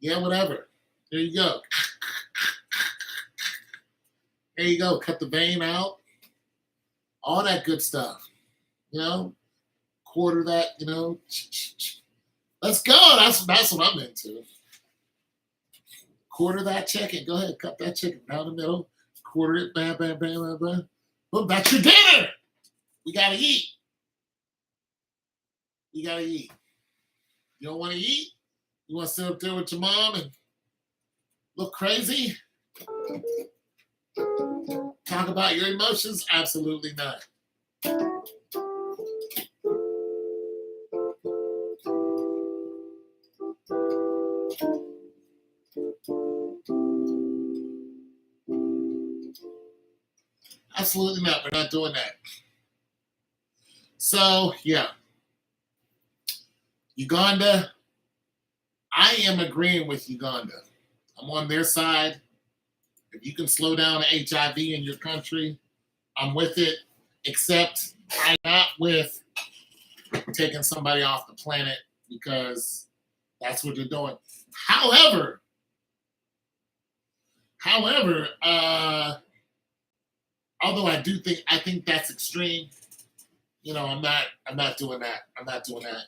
Yeah, whatever. There you go. There you go. Cut the vein out. All that good stuff. Quarter that, Let's go. That's what I'm into. Quarter that chicken. Go ahead. Cut that chicken down the middle. Quarter it. Bam, bam, bam, bam, bam. Boom, that's your dinner. We got to eat. You got to eat. You don't want to eat? You want to sit up there with your mom and look crazy? Talk about your emotions? Absolutely not. Absolutely not. We're not doing that. So, yeah. Uganda, I am agreeing with Uganda. I'm on their side. If you can slow down HIV in your country, I'm with it. Except I'm not with taking somebody off the planet because that's what they're doing. However, although I think that's extreme. I'm not doing that. I'm not doing that.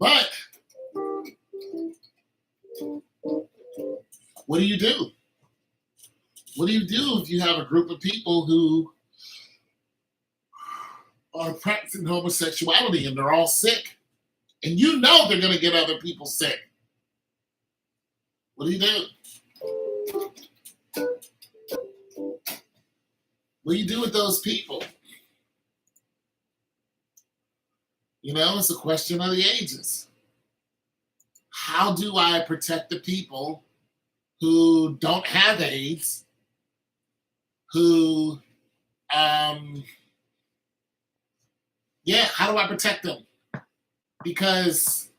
But what do you do? What do you do if you have a group of people who are practicing homosexuality and they're all sick? And they're going to get other people sick. What do you do? What do you do with those people? It's a question of the ages. How do I protect the people who don't have AIDS, who, how do I protect them? Because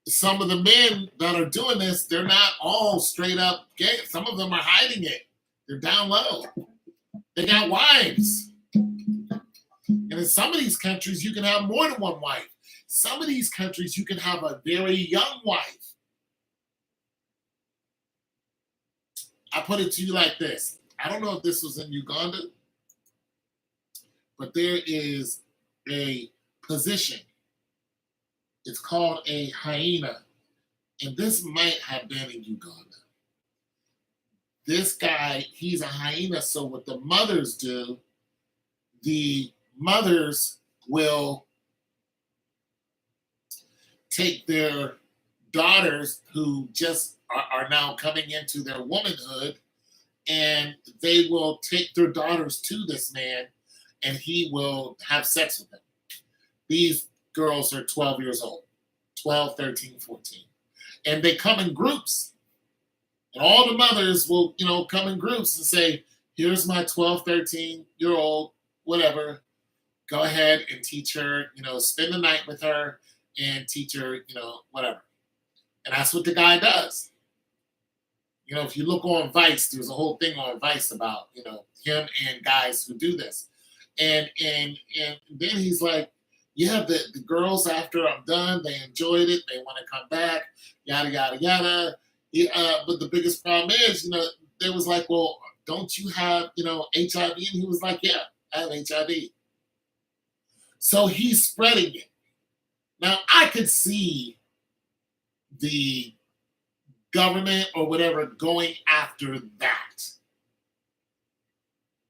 some of the men that are doing this, they're not all straight up gay. Some of them are hiding it. They're down low. They got wives. And in some of these countries, you can have more than one wife. Some of these countries, you can have a very young wife. I put it to you like this. I don't know if this was in Uganda, but there is a position. It's called a hyena. And this might have been in Uganda. This guy, he's a hyena. So what the mothers do, the mothers will take their daughters who just are now coming into their womanhood, and they will take their daughters to this man, and he will have sex with them. These girls are 12 years old, 12, 13, 14. And they come in groups. And all the mothers will, come in groups and say, here's my 12, 13-year-old, whatever. Go ahead and teach her, spend the night with her and teach her, whatever. And that's what the guy does. If you look on Vice, there's a whole thing on Vice about, him and guys who do this. And then he's like, yeah, the girls, after I'm done, they enjoyed it. They want to come back, yada, yada, yada. But the biggest problem is, they was like, well, don't you have, HIV? And he was like, yeah, I have HIV. So he's spreading it. Now, I could see the government or whatever going after that.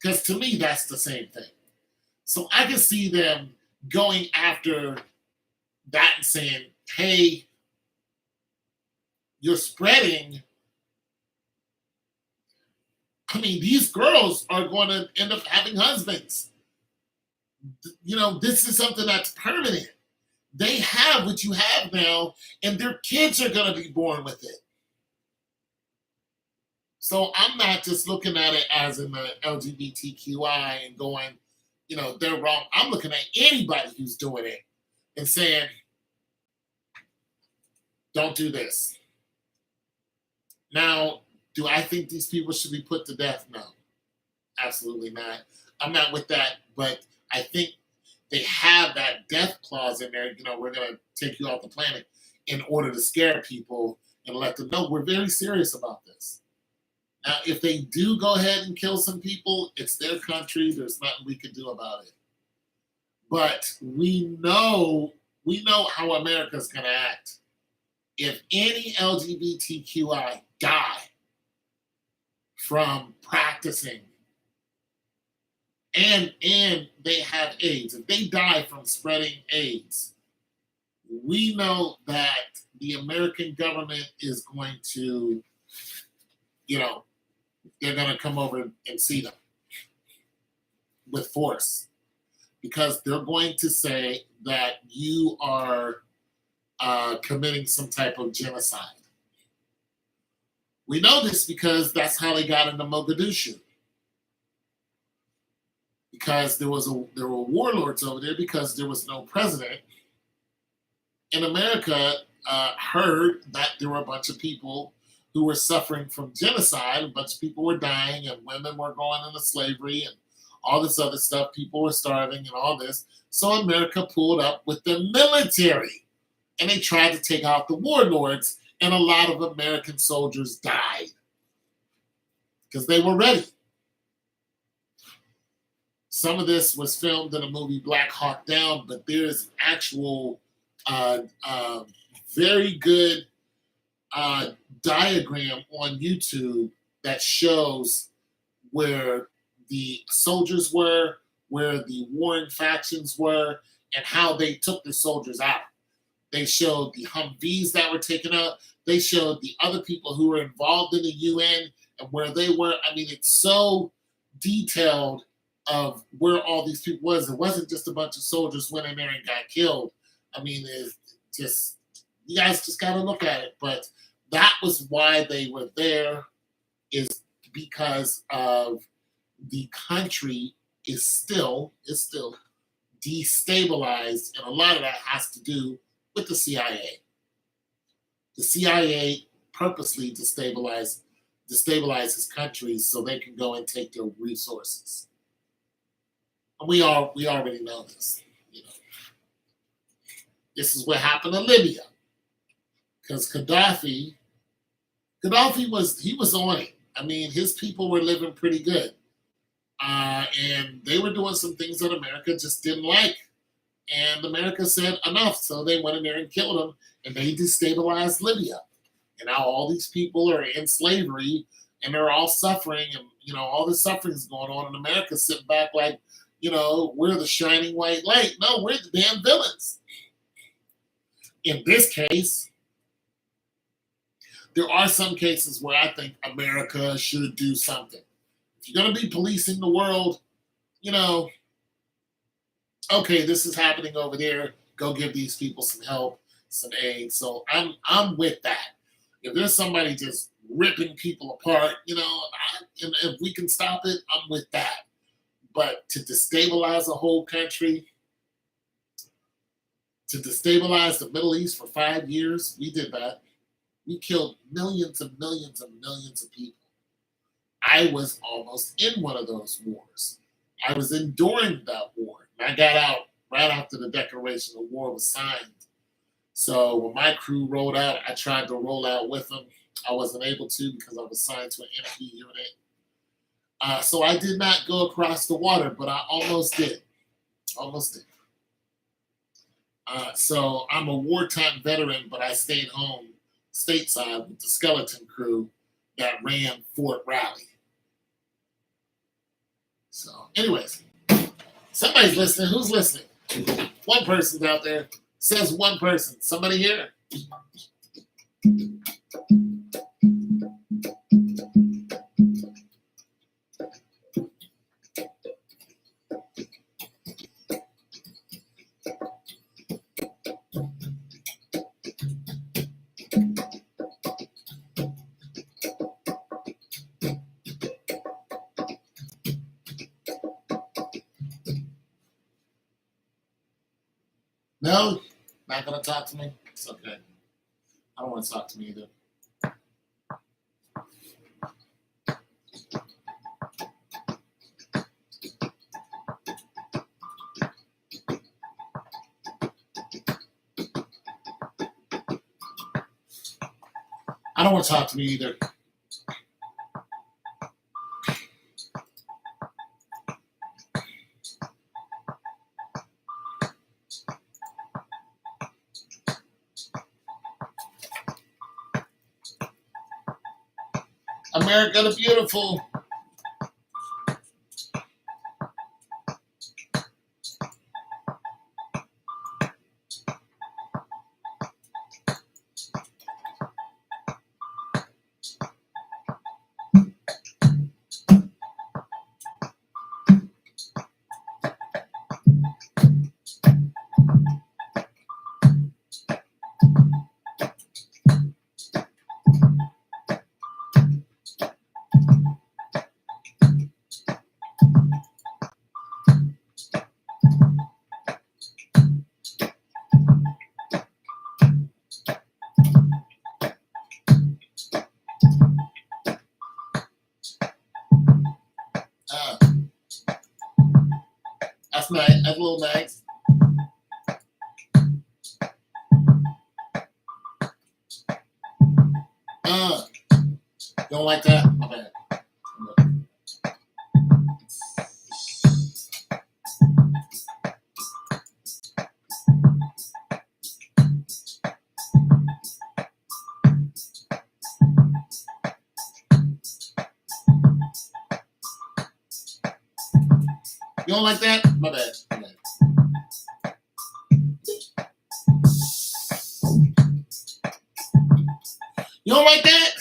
Because to me, that's the same thing. So I can see them going after that and saying, hey, you're spreading. I mean, these girls are going to end up having husbands. This is something that's permanent. They have what you have now, and their kids are going to be born with it. So I'm not just looking at it as in the LGBTQI and going, they're wrong. I'm looking at anybody who's doing it and saying, don't do this. Now, do I think these people should be put to death? No, absolutely not. I'm not with that, but I think they have that death clause in there. We're going to take you off the planet in order to scare people and let them know we're very serious about this. Now, if they do go ahead and kill some people, it's their country. There's nothing we can do about it. But we know how America's going to act. If any LGBTQI die from practicing and they have AIDS, if they die from spreading AIDS, we know that the American government is going to, they're going to come over and see them with force, because they're going to say that you are committing some type of genocide. We know this because that's how they got into Mogadishu. Because there were warlords over there, because there was no president. And America heard that there were a bunch of people who were suffering from genocide. A bunch of people were dying, and women were going into slavery, and all this other stuff. People were starving and all this. So America pulled up with the military, and they tried to take out the warlords, and a lot of American soldiers died because they were ready. Some of this was filmed in the movie Black Hawk Down, but there's actual very good diagram on YouTube that shows where the soldiers were, where the warring factions were, and how they took the soldiers out. They showed the Humvees that were taken out. They showed the other people who were involved in the UN and where they were. I mean, it's so detailed of where all these people was. It wasn't just a bunch of soldiers went in there and got killed. I mean, it's just, you guys just got to look at it. But that was why they were there, is because of the country is still destabilized, and a lot of that has to do with the CIA. The CIA purposely destabilizes countries so they can go and take their resources. And we already know this. This is what happened to Libya, because Gaddafi was on it. I mean, his people were living pretty good, and they were doing some things that America just didn't like. And America said enough, so they went in there and killed them, and they destabilized Libya. And now all these people are in slavery, and they're all suffering, and all this suffering is going on, and America's sitting back like, we're the shining white light. No, we're the damn villains. In this case, there are some cases where I think America should do something. If you're going to be policing the world, okay, this is happening over there. Go give these people some help, some aid. So I'm with that. If there's somebody just ripping people apart, and if we can stop it, I'm with that. But to destabilize a whole country, to destabilize the Middle East for 5 years, we did that. We killed millions and millions and millions of people. I was almost in one of those wars. I was enduring that war. And I got out right after the declaration of war was signed. So when my crew rolled out, I tried to roll out with them. I wasn't able to because I was assigned to an MP unit. So I did not go across the water, but I almost did. So I'm a wartime veteran, but I stayed home stateside with the skeleton crew that ran Fort Raleigh. So, anyways, somebody's listening. Who's listening? One person's out there. Says one person. Somebody here? No? Not going to talk to me? It's okay. I don't want to talk to me either. I don't want to talk to me either. America the Beautiful. That's nice. That's a little nice. You don't like that? My bad. You don't like that? My bad. My bad. You don't like that?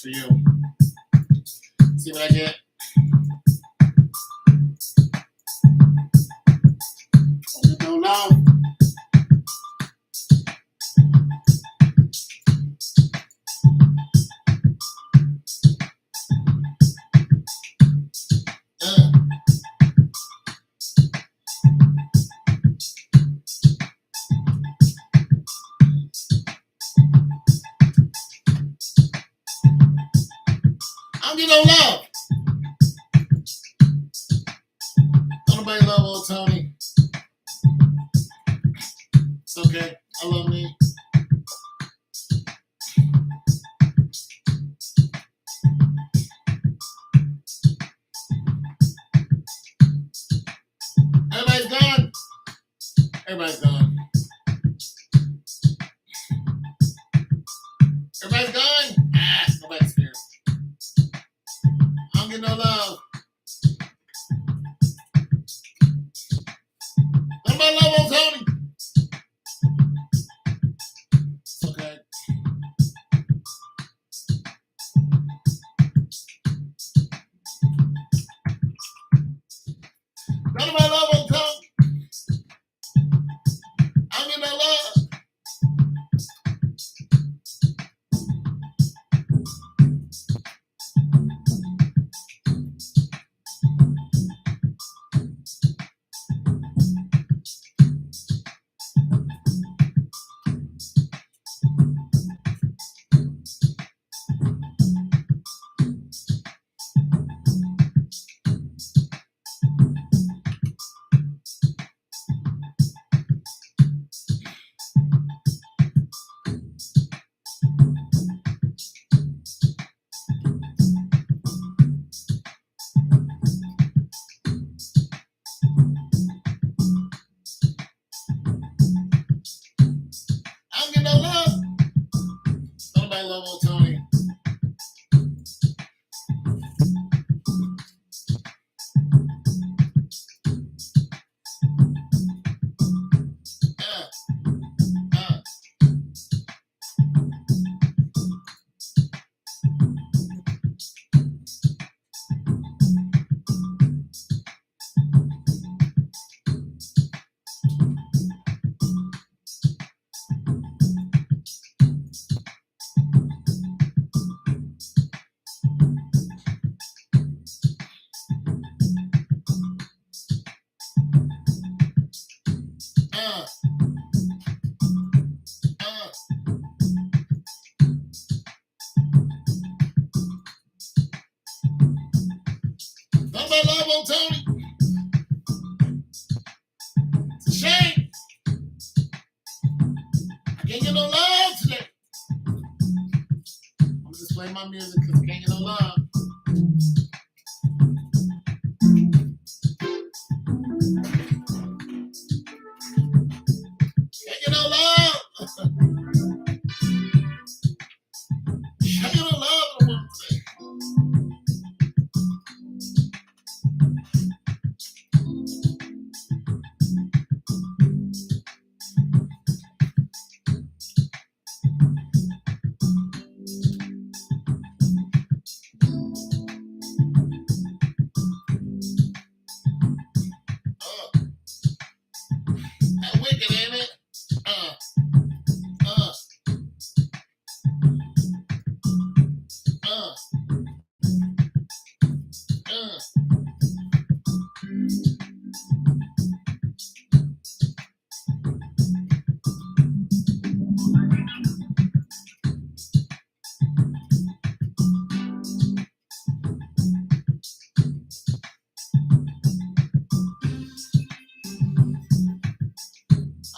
For you. See what I get? Oh, no love. I don't get no love. Don't nobody love old Tony. It's okay. I love me. Everybody's gone. Everybody's gone. Everybody's gone. Nobody's here. I don't get no love. Nobody love old Tony. It's okay. Nobody love old Tony. I don't get no love. elbow, Tony. Number elbow, Tony. It's a shame. I can't get no love today. I'm just playing my music because I can't get no love. Can't get no love. Can't get no love in the world today. That wicked, ain't it? Uh, uh, uh, uh.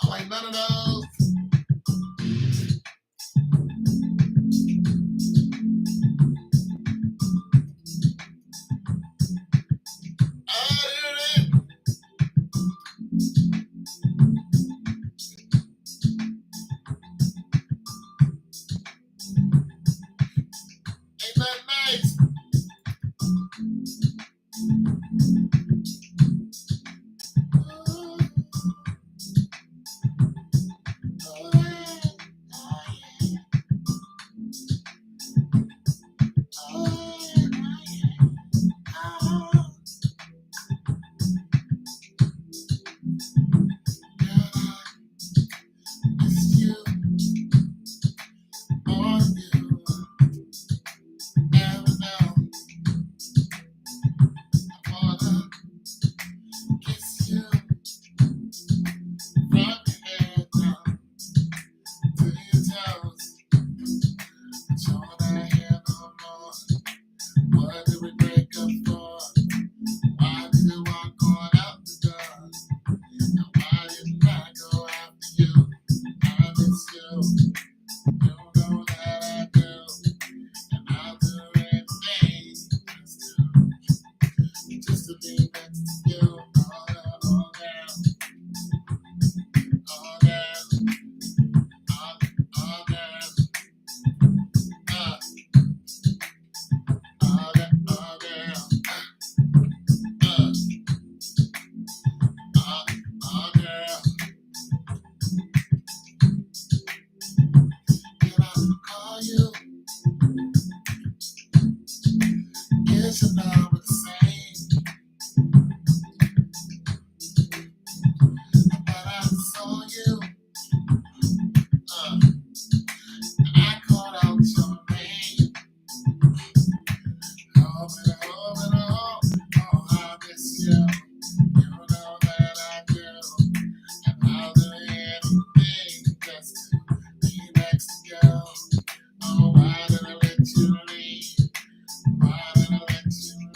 I like none of those. Ain't nothing nice. Just to be next to you, all down, all down, all down, all down, all down, all down. Can I call you? Is your number the same? But I saw you, and I called out your name. Oh, I miss you. You know that I do. And I'll do anything just to be next to you. Oh, why did I let you leave? Why did I let you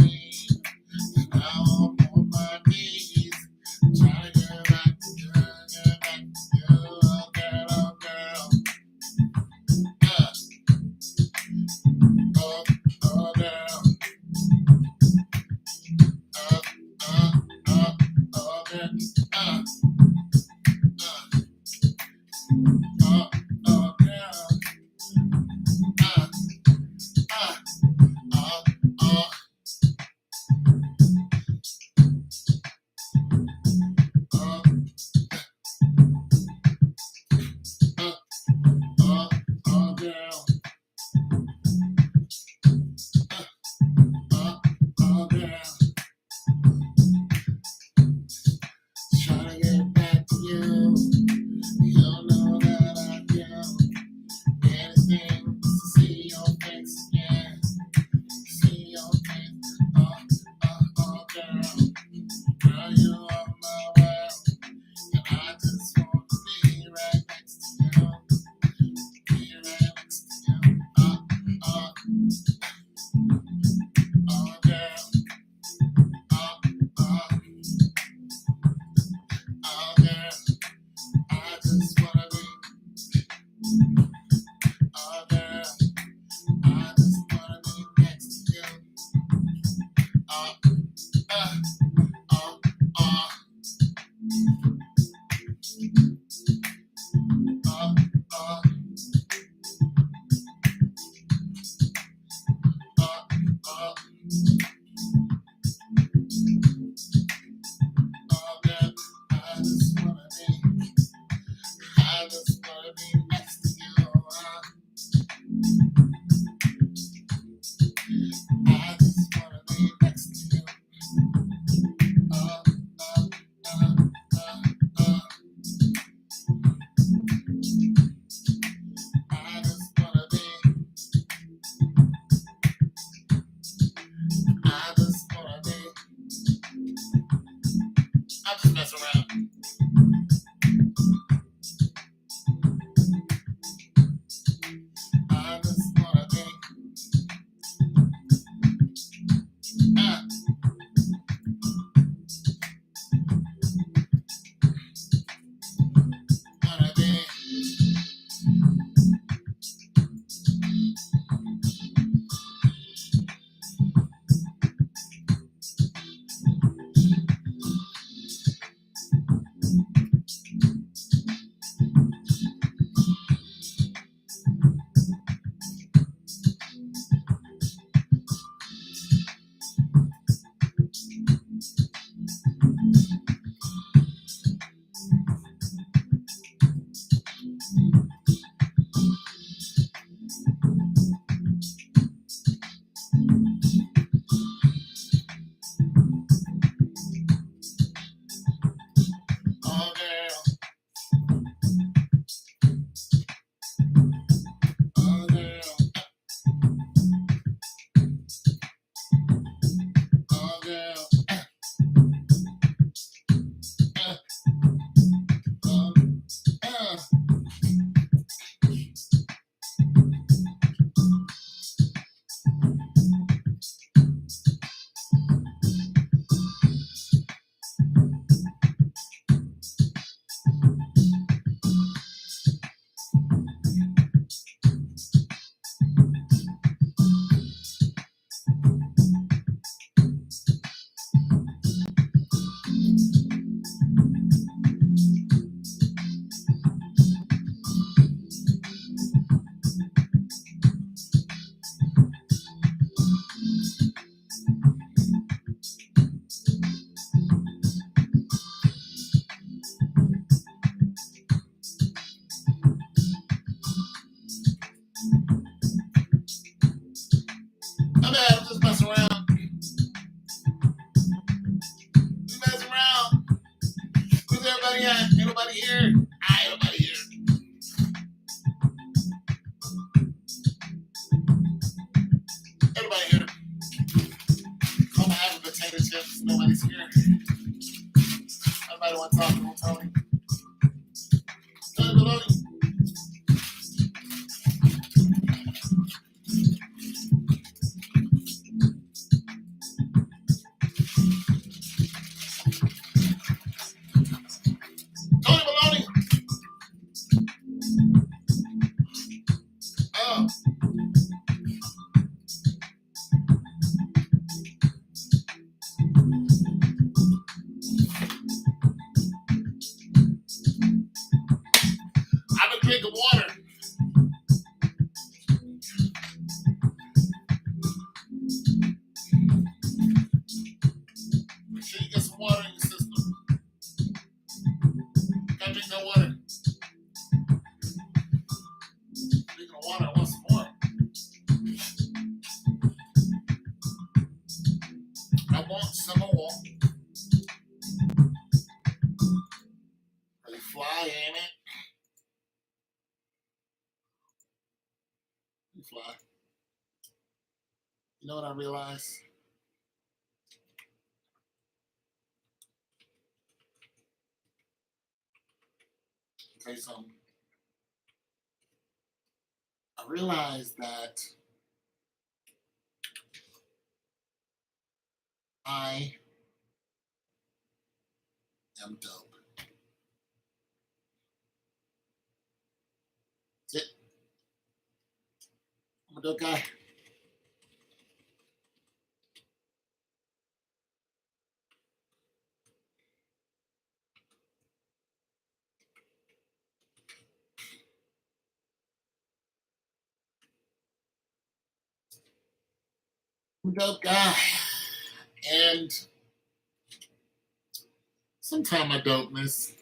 I'm just messing around. Just messing around. Where's everybody at? Ain't nobody here. Ain't nobody here. Everybody here. I'm having potato chips. Nobody's here. Everybody want to talk to Tony. Tony Baloney. Tony Baloney. Oh. I've been drinking water. Make sure you get some water in your system. Can't drink no water. Drinking water, I want some more. I want some more. Are you fly, ain't it? You fly. You know what I realized? I'll tell you something. I realized that I am dope. That's it. I'm a dope guy. I'm a dope guy. And sometimes my dopeness,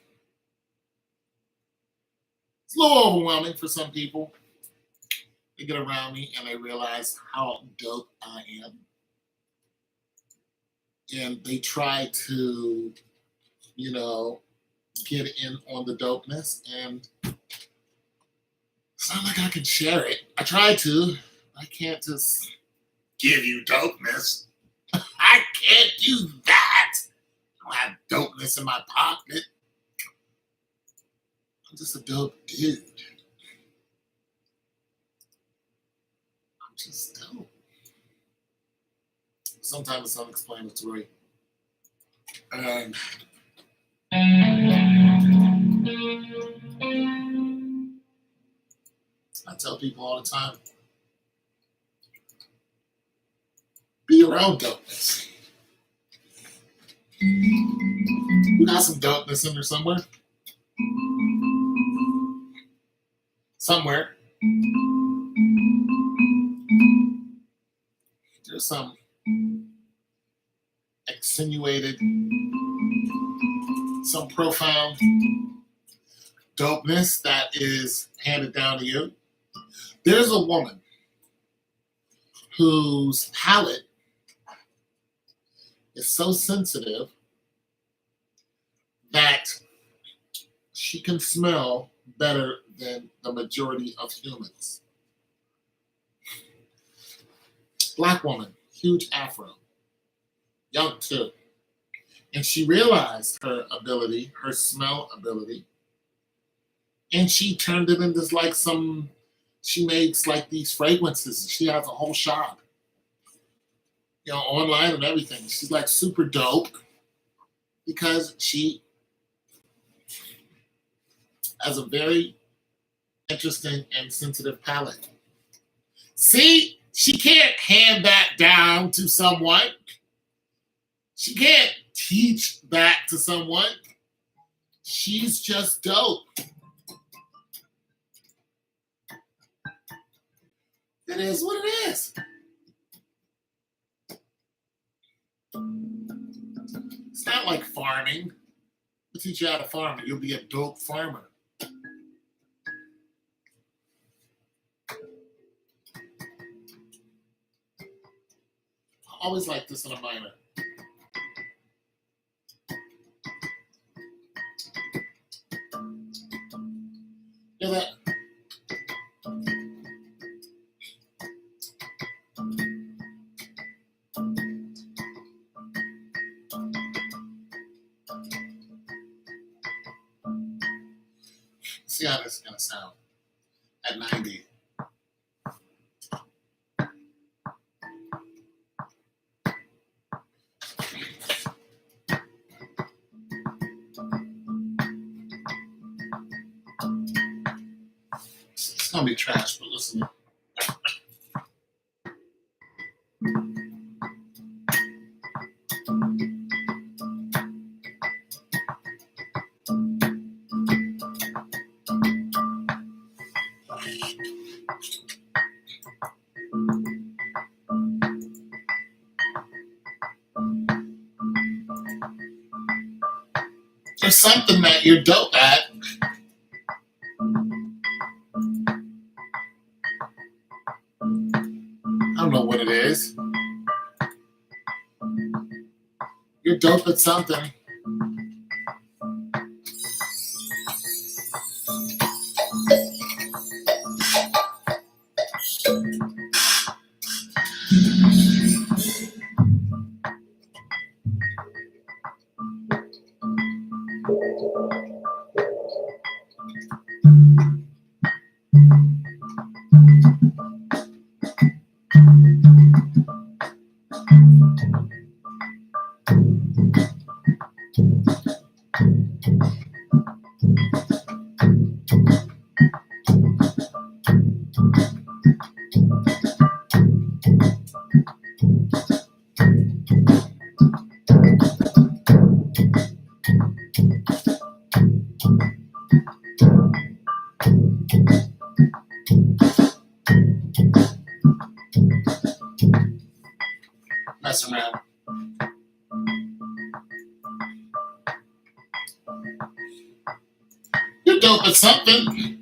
it's a little overwhelming for some people. They get around me and they realize how dope I am. And they try to, get in on the dopeness. And it's not like I can share it. I try to. I can't just give you dopeness. I can't do that. I don't have dopeness in my pocket. I'm just a dope dude. I'm just dope. Sometimes it's unexplanatory. And I tell people all the time, be your own dopeness. You got some dopeness in there somewhere. Somewhere. There's some extenuated, some profound dopeness that is handed down to you. There's a woman whose palate is so sensitive that she can smell better than the majority of humans. Black woman, huge afro, young too. And she realized her ability, her smell ability, and she turned it into she makes like these fragrances. She has a whole shop, online and everything. She's like super dope because she has a very interesting and sensitive palate. See, she can't hand that down to someone. She can't teach that to someone. She's just dope. It is what it is. It's not like farming. I'll teach you how to farm and you'll be a dope farmer. Always like this in a minor. Hear that? See how this is going to sound at 90. It's going to be trash, but listen. There's something that you're dope at. I don't know what it is. You're dope at something. Mess around. You're dope at something.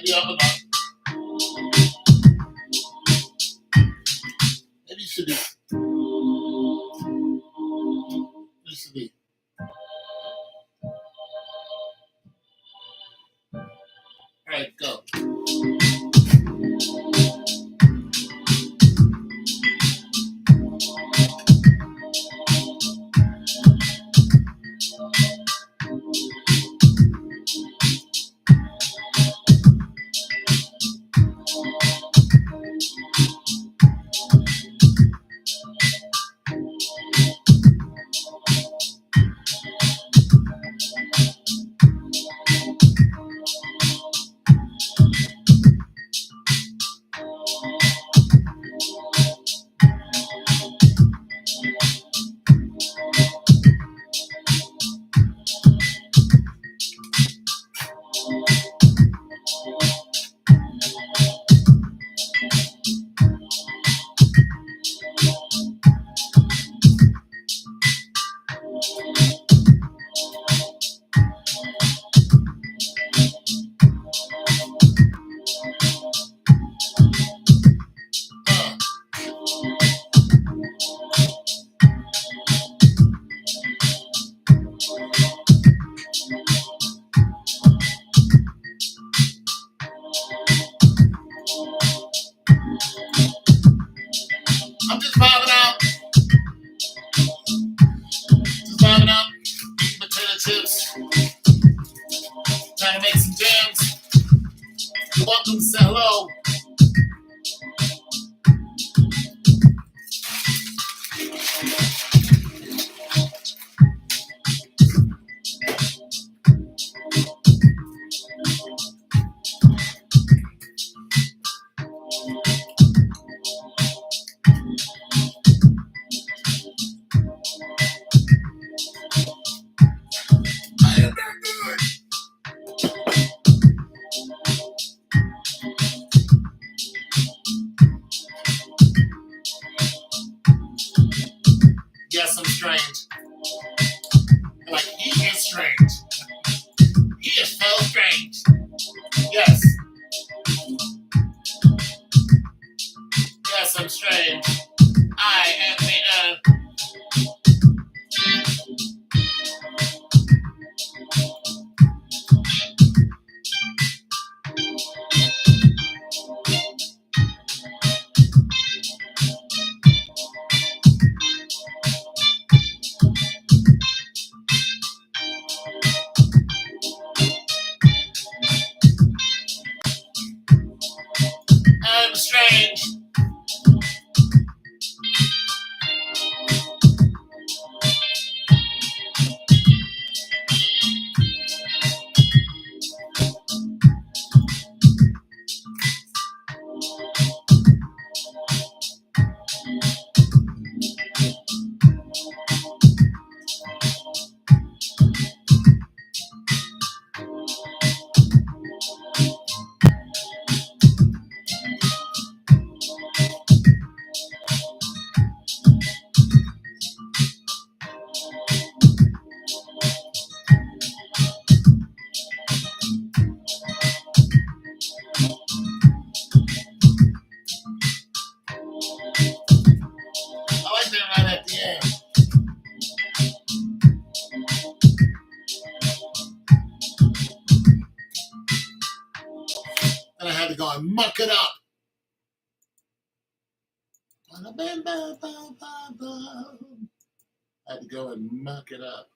be up and up. Maybe you should be. You should be. All right, go. I'm just vibing out. Just vibing out. Eating potato chips. Trying to make some jams. You're welcome to say hello. I am not good. Yes, I'm strange. Like, he is strange. He is so strange. Yes. Yes, I'm strange. I am the I'm strange. I like that right at the end. And I had to go and muck it up. I had to go and muck it up.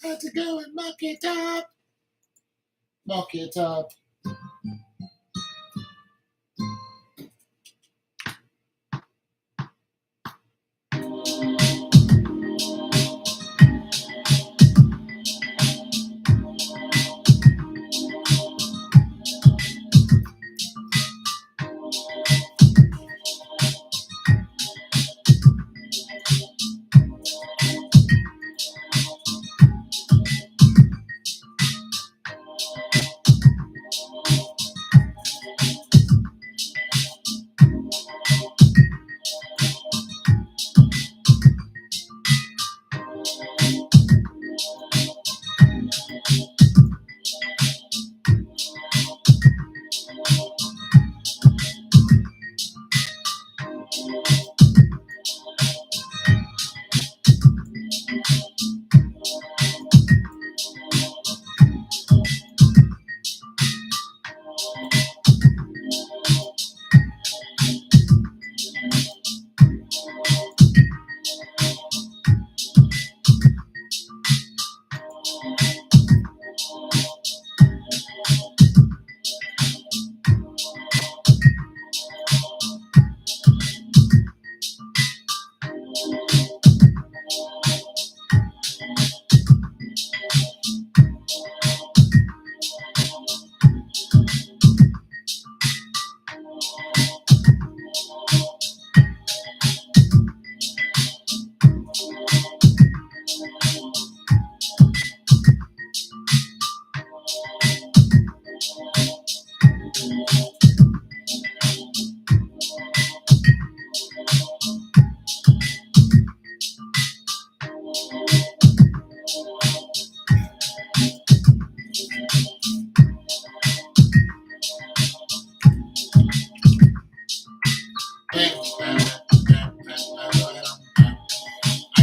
Had to go and muck it up. Muck it up. I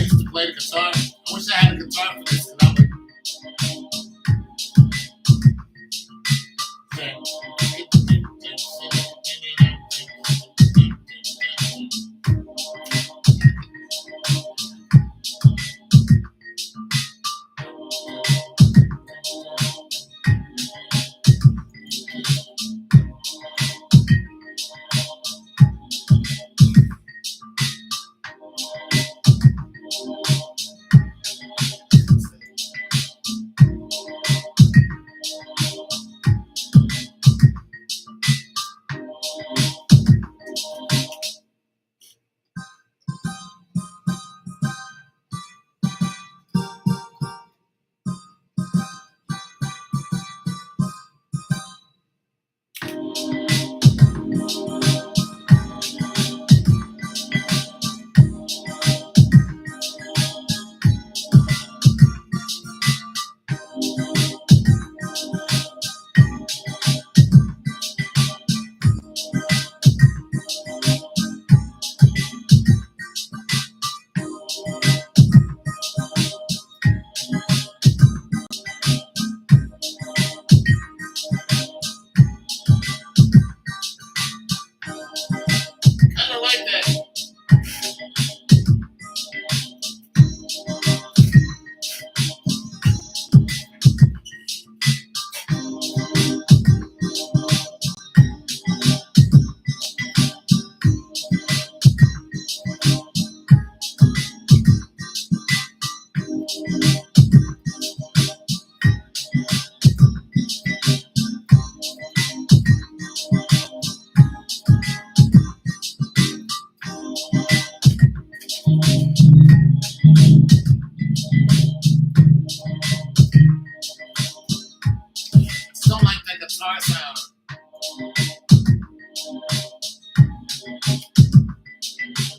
used to play the guitar. I wish I had a guitar for this because I kind of like that. Still like that guitar sound.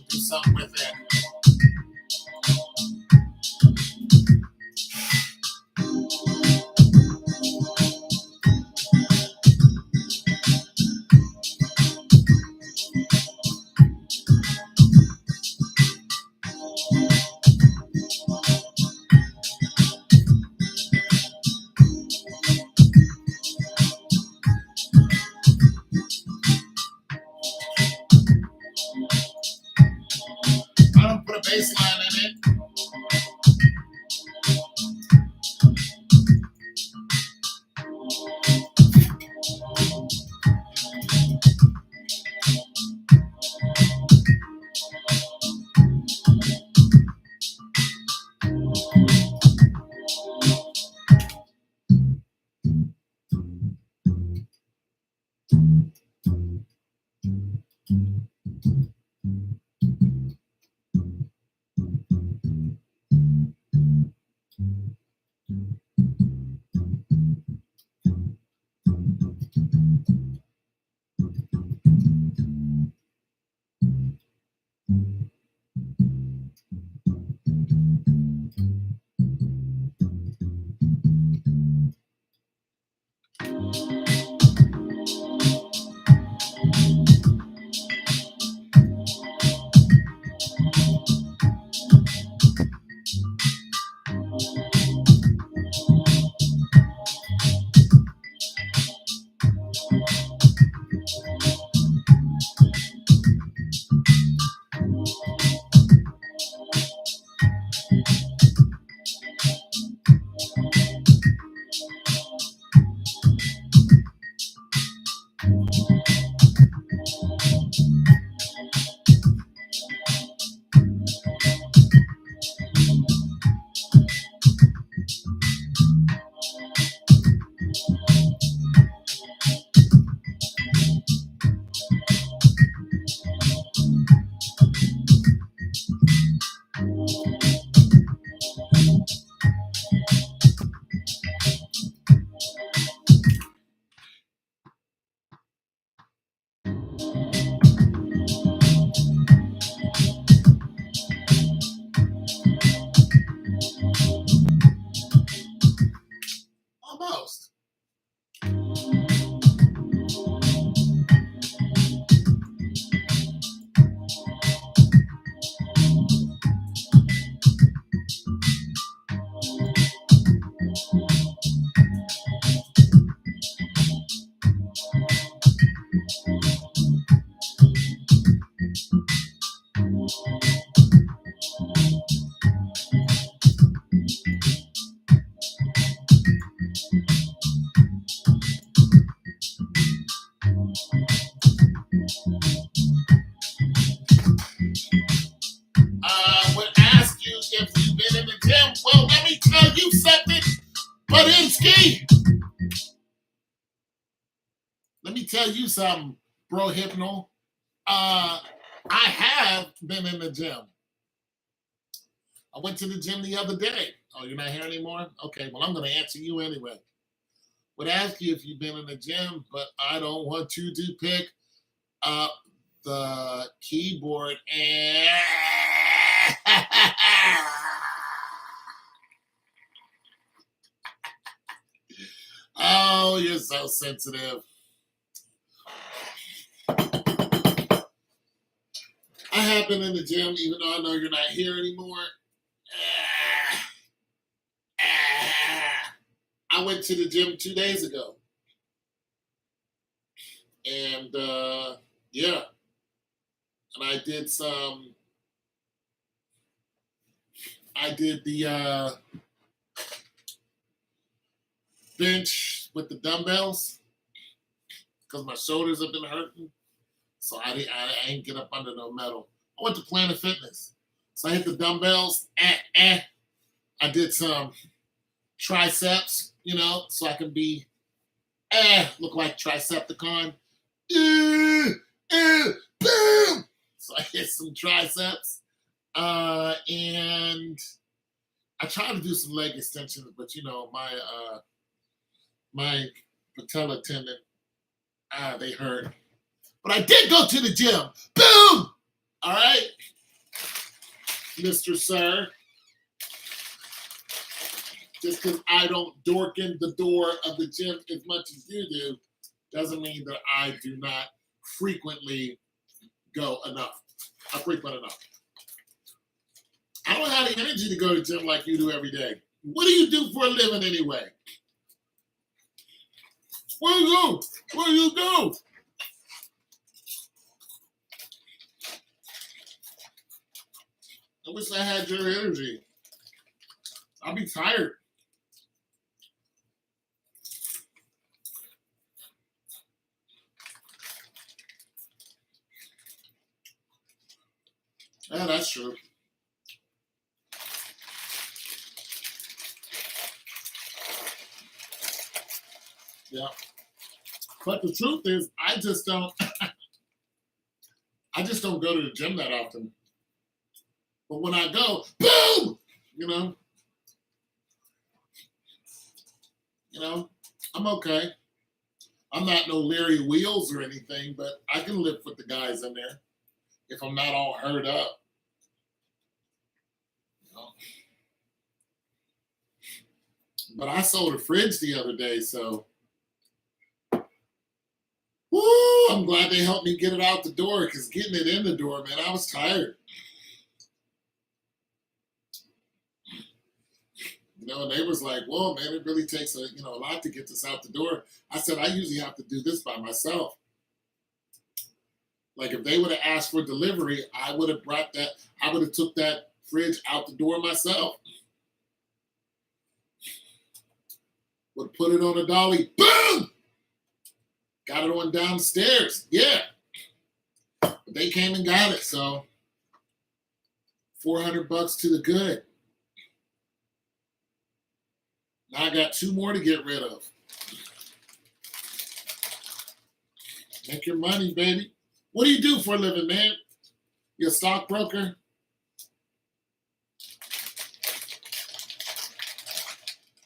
Do something with it. I don't put a bass line in it. Badinsky, let me tell you something, bro Hypno. I have been in the gym. I went to the gym the other day. Oh, you're not here anymore? Okay, well, I'm going to answer you anyway. Would ask you if you've been in the gym, but I don't want you to pick up the keyboard and oh, you're so sensitive. I have been in the gym, even though I know you're not here anymore. I went to the gym 2 days ago. And yeah. And I did the bench with the dumbbells because my shoulders have been hurting. So I ain't get up under no metal. I went to Planet Fitness. So I hit the dumbbells. I did some triceps, so I can be look like Tricepticon. Boom! So I hit some triceps. And I tried to do some leg extensions, but my patella tendon, they hurt. But I did go to the gym. Boom! All right, Mr. Sir. Just because I don't dork in the door of the gym as much as you do, doesn't mean that I do not frequently go enough. I frequent enough. I don't have the energy to go to the gym like you do every day. What do you do for a living anyway? What do you do? I wish I had your energy. I'll be tired. Yeah, that's true. Yeah. But the truth is, I just don't go to the gym that often. But when I go, boom! I'm okay. I'm not no Larry Wheels or anything, but I can lift with the guys in there if I'm not all hurt up. But I sold a fridge the other day, so woo, I'm glad they helped me get it out the door, because getting it in the door, man, I was tired. And they was like, whoa, man, it really takes a lot to get this out the door. I said, I usually have to do this by myself. Like if they would have asked for delivery, I would have took that fridge out the door myself. Would have put it on a dolly, boom! Got it on downstairs, yeah. But they came and got it, so $400 to the good. Now I got 2 more to get rid of. Make your money, baby. What do you do for a living, man? You a stockbroker?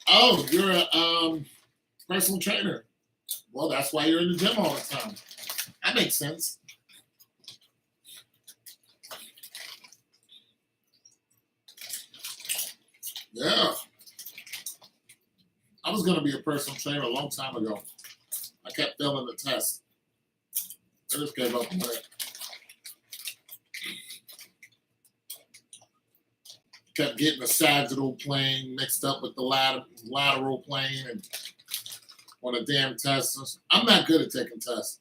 Oh, you're a personal trainer. Well, that's why you're in the gym all the time. That makes sense. Yeah. I was going to be a personal trainer a long time ago. I kept failing the test. I just gave up on it. Kept getting the sagittal plane mixed up with the lateral plane and on a damn test. I'm not good at taking tests.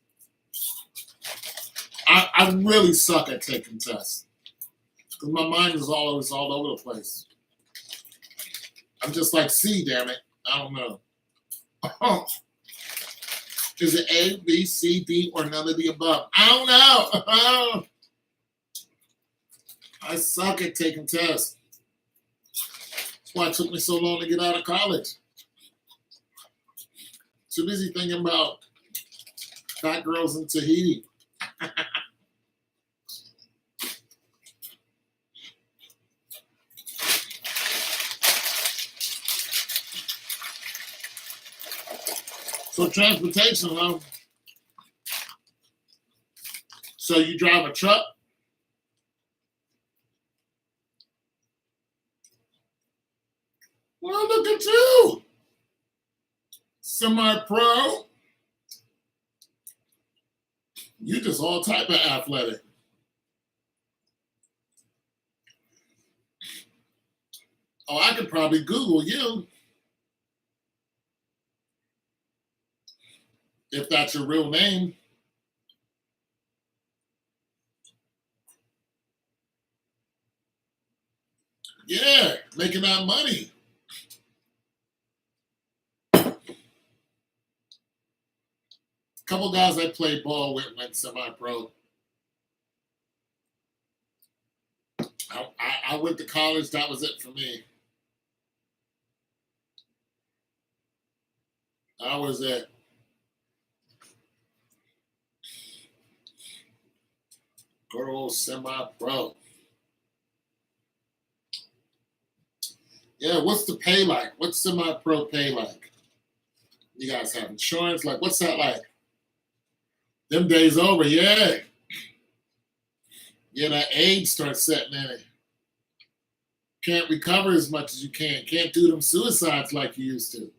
I really suck at taking tests because my mind is all over the place. I'm just like C, damn it. I don't know. Is it A, B, C, D, or none of the above? I don't know. I suck at taking tests. That's why it took me so long to get out of college. Too busy thinking about fat girls in Tahiti. So transportation, huh? So you drive a truck? Well, look at you. Semi-pro. You just all type of athletic. Oh, I could probably Google you if that's your real name. Yeah, making that money. A couple guys I played ball with went semi-pro. I went to college. That was it for me. That was it. Good old semi-pro. Yeah, what's the pay like? What's semi-pro pay like? You guys have insurance? Like, what's that like? Them days over, yeah. Yeah, that age starts setting in. Can't recover as much as you can. Can't do them suicides like you used to.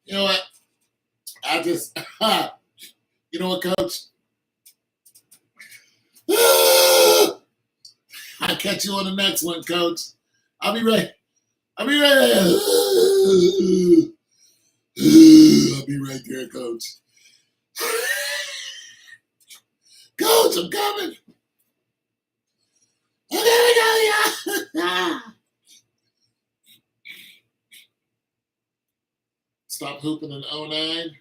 You know what? I just, you know what, Coach? I'll catch you on the next one, Coach. I'll be ready. I'll be right I'll be right there, Coach. Coach, I'm coming. Stop hooping in '09.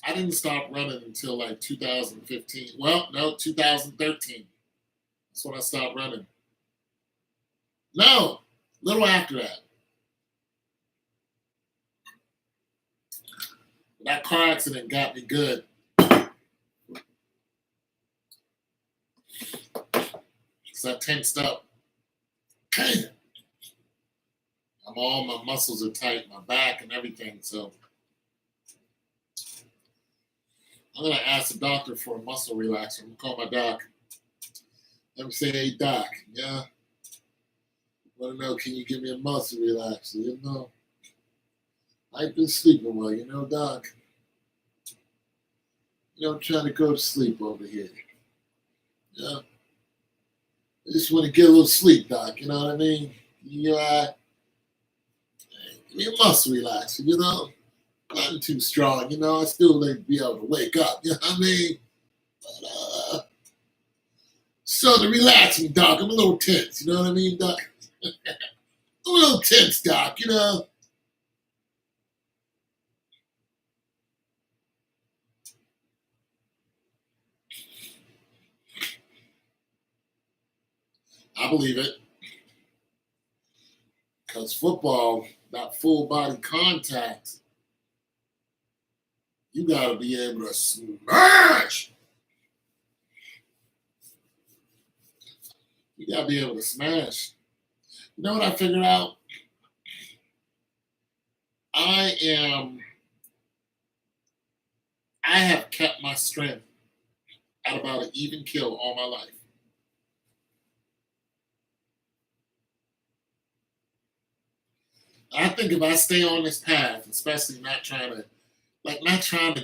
I didn't stop running until like 2015. Well, no, 2013. That's when I stopped running. No, a little after that. That car accident got me good. Because I tensed up. All my muscles are tight, my back and everything. So I'm going to ask the doctor for a muscle relaxer. I'm going to call my doc. Let me say, hey, doc, yeah? I want to know, can you give me a muscle relaxer? You know, I've been sleeping well, you know, doc. You know, I'm trying to go to sleep over here. Yeah? I just want to get a little sleep, doc, you know what I mean? You give me a muscle relaxer, you know? Nothing too strong, you know? I still like to be able to wake up, you know what I mean? But, so to relax me, doc, I'm a little tense, you know what I mean, doc? I'm a little tense, doc, you know? I believe it. Because football, that full body contact, you got to be able to smash. You got to be able to smash. You know what I figured out? I have kept my strength at about an even kill all my life. I think if I stay on this path, especially not trying to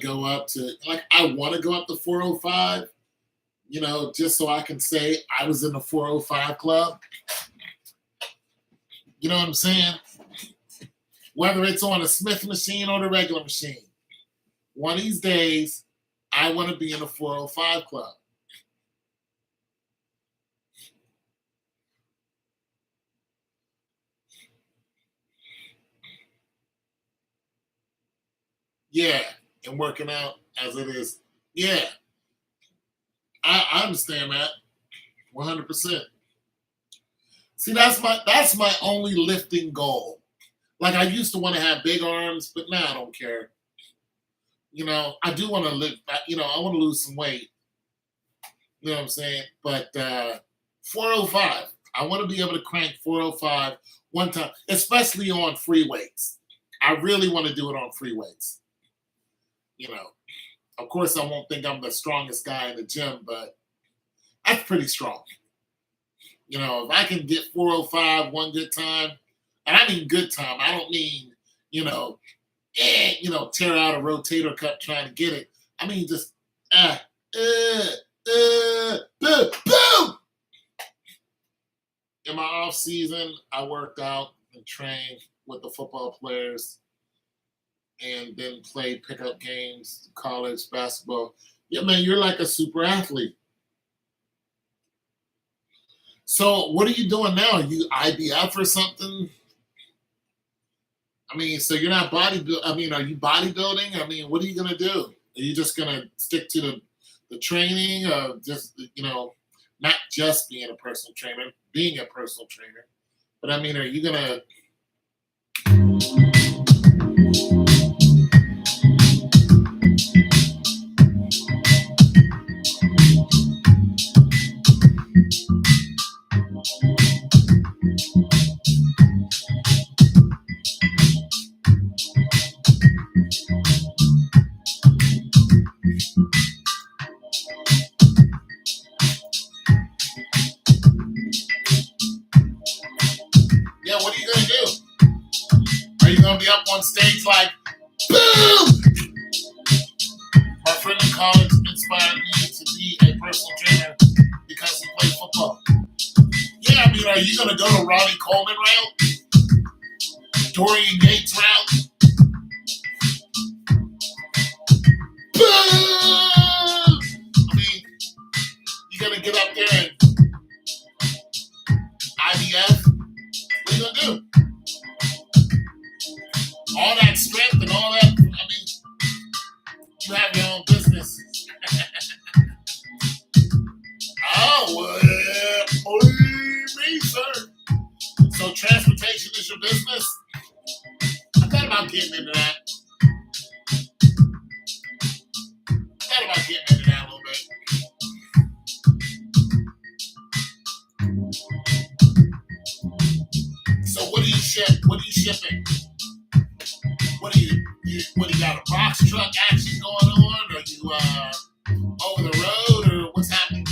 go up to, like, I want to go up to 405, you know, just so I can say I was in the 405 club. You know what I'm saying? Whether it's on a Smith machine or the regular machine. One of these days, I want to be in the 405 club. Yeah, and working out as it is. Yeah, I understand that 100%. See, that's my only lifting goal. Like I used to want to have big arms, but now I don't care. I do want to lift. I want to lose some weight. You know what I'm saying? But 405. I want to be able to crank 405 one time, especially on free weights. I really want to do it on free weights. You know, of course, I won't think I'm the strongest guy in the gym, but that's pretty strong. If I can get 405 one good time, and I mean good time, I don't mean, you know, tear out a rotator cuff trying to get it. I mean just boom, boom. In my off season, I worked out and trained with the football players, and then played pickup games, college basketball. Yeah, man, you're like a super athlete. So, what are you doing now? Are you IBF or something? I mean, so you're not bodybuilding. I mean, are you bodybuilding? I mean, what are you gonna do? Are you just gonna stick to the training, of just not just being a personal trainer, being a personal trainer, but I mean, are you gonna? Yeah, what are you gonna do? Are you gonna be up on stage like, boom? My friend in college inspired me to be a personal trainer because he played football. Yeah, I mean, are you gonna go to Ronnie Coleman route, Dorian Yates route? Boom! I mean, you gonna get up there and IBF? What are you gonna do? All that strength and all that. I mean, you have your own business. Oh, well, believe me, sir. So transportation is your business? I thought about getting into that. I thought about getting into that a little bit. So what do you ship? What are you shipping? What do you got a box truck action going on? Are you over the road, or what's happening?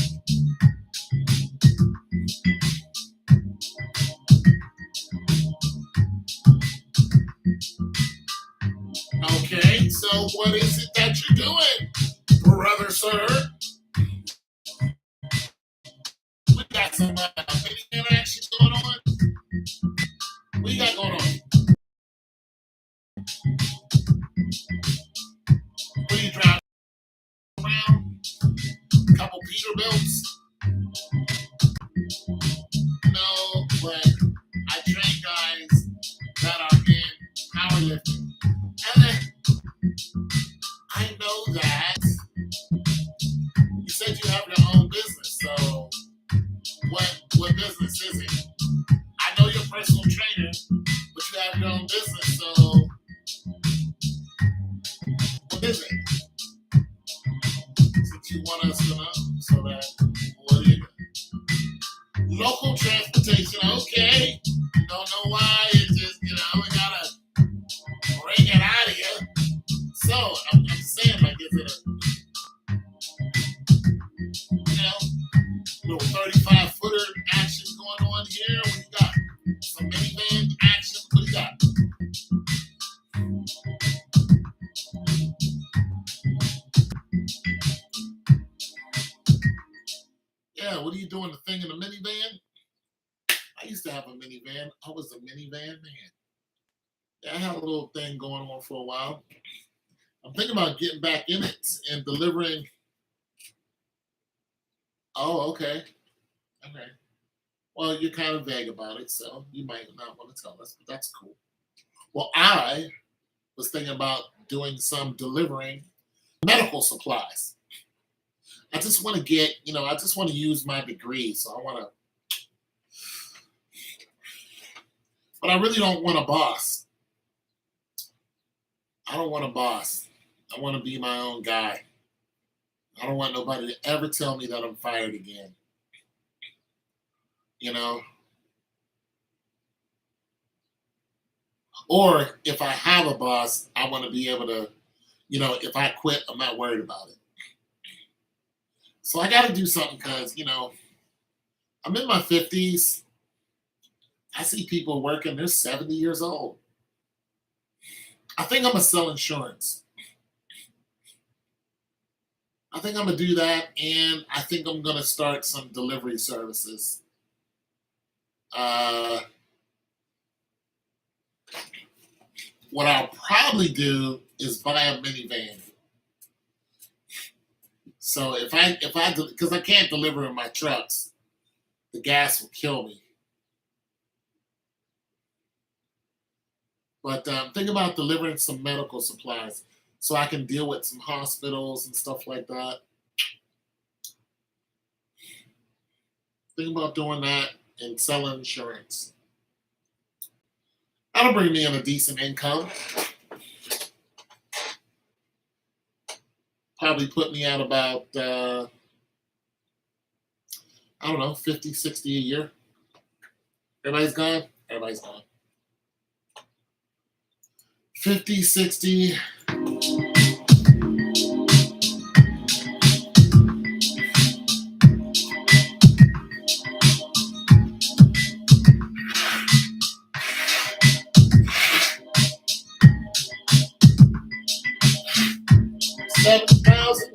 Okay, so what is it that you're doing, brother, sir? We got some video action going on. What you got going on? What are you driving around? A couple Peterbilts? No, but I train guys that are in powerlifting. And then I know that you said you have your own business. So what business is it? I know you're a personal trainer, but you have your own business. So what is it? Since you want us to know, so that what do you do? Local transportation, okay. Don't know why. It's just we gotta bring it out of here. So I'm saying, like, is it little 35 footer action going on here? What you got? Some minivan action? What you got? Yeah, what are you doing? The thing in the minivan? I used to have a minivan. I was a minivan man. Yeah, I had a little thing going on for a while. I'm thinking about getting back in it and delivering. Oh, okay. Okay. Well, you're kind of vague about it, so you might not want to tell us, but that's cool. Well, I was thinking about doing some delivering medical supplies. I just want to get, I just want to use my degree. So I want to But I really don't want a boss. I don't want a boss. I want to be my own guy. I don't want nobody to ever tell me that I'm fired again. You know? Or if I have a boss, I want to be able to, if I quit, I'm not worried about it. So I got to do something because, I'm in my 50s. I see people working, they're 70 years old. I think I'm going to sell insurance. I think I'm going to do that, and I think I'm going to start some delivery services. What I'll probably do is buy a minivan. So because I can't deliver in my trucks, the gas will kill me. But think about delivering some medical supplies so I can deal with some hospitals and stuff like that. Think about doing that and selling insurance. That'll bring me in a decent income. Probably put me at about, I don't know, 50, 60 a year. Everybody's gone? Everybody's gone. 50, 60. $7,000.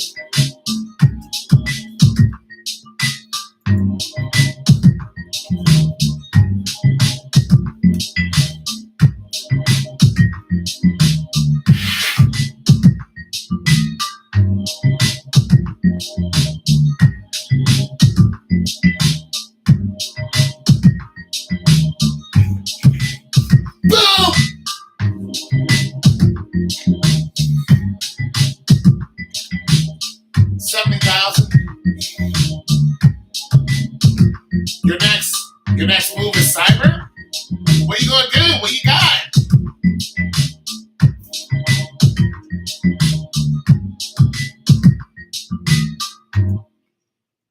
Boom! $70,000. Your next move is cyber? What are you gonna do? What you got?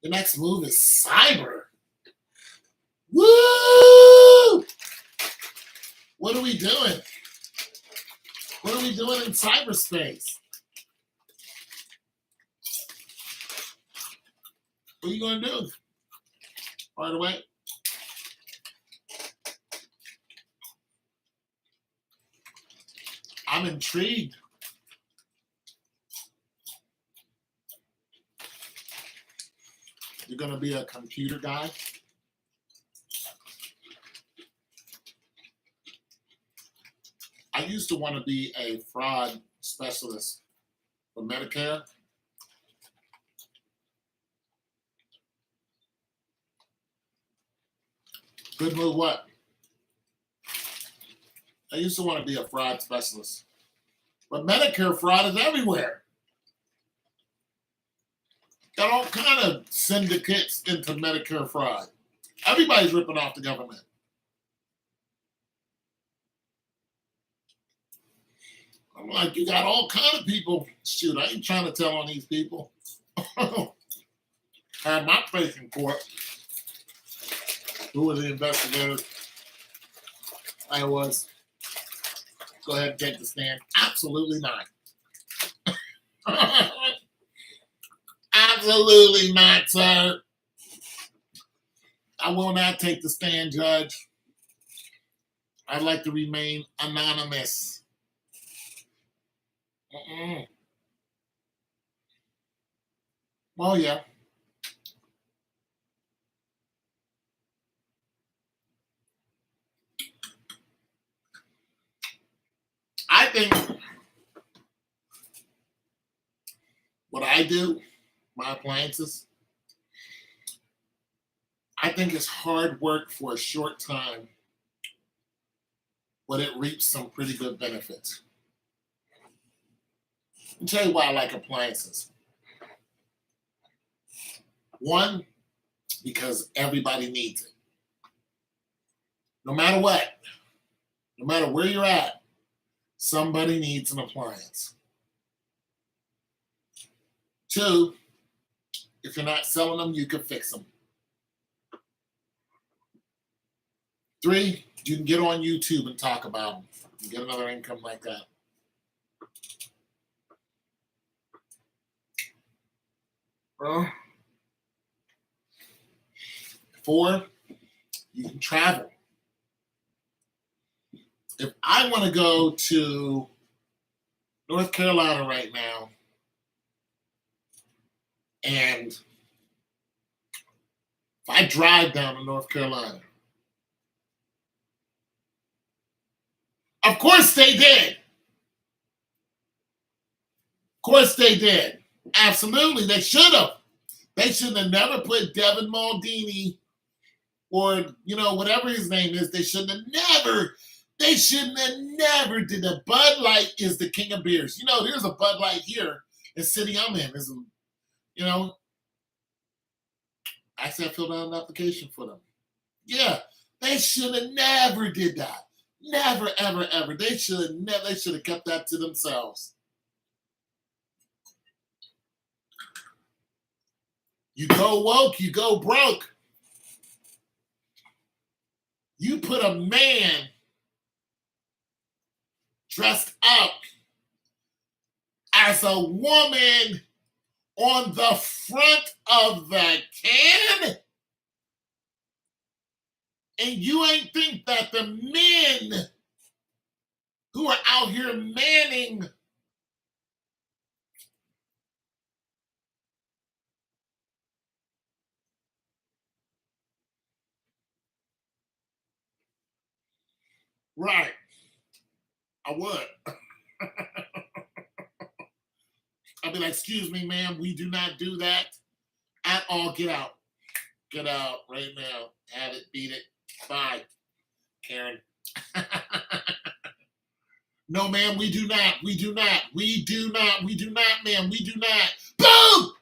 Your next move is cyber. Woo! What are we doing? What are we doing in cyberspace? What are you gonna do? By the way, I'm intrigued. You're gonna be a computer guy? I used to want to be a fraud specialist for Medicare. Good move, what? I used to want to be a fraud specialist. But Medicare fraud is everywhere. Got all kind of syndicates into Medicare fraud. Everybody's ripping off the government. I'm like, you got all kind of people. Shoot, I ain't trying to tell on these people. Had my face in court. Who were the investigators? I was. Go ahead and take the stand. Absolutely not. Absolutely not, sir. I will not take the stand, Judge. I'd like to remain anonymous. Well, yeah. I think what I do, my appliances, I think it's hard work for a short time, but it reaps some pretty good benefits. I'll tell you why I like appliances. One, because everybody needs it. No matter what. No matter where you're at, somebody needs an appliance. 2, if you're not selling them, you can fix them. 3, you can get on YouTube and talk about them. You get another income like that. 4, you can travel. If I want to go to North Carolina right now, and if I drive down to North Carolina, of course they did. Of course they did. Absolutely, they should have. They should have never put Devin Maldini or, whatever his name is. They shouldn't have never did that. Bud Light is the king of beers. There's a Bud Light here in the city I'm in. Actually, I filled out an application for them. Yeah, they should have never did that. Never, ever, ever. They should have kept that to themselves. You go woke, you go broke. You put a man dressed up as a woman on the front of the can, and you ain't think that the men who are out here manning right. I would. I'd be like, excuse me, ma'am, we do not do that at all. Get out. Get out right now. Have it, beat it. Bye, Karen. No, ma'am, we do not. We do not. We do not. We do not, ma'am. We do not. Boom!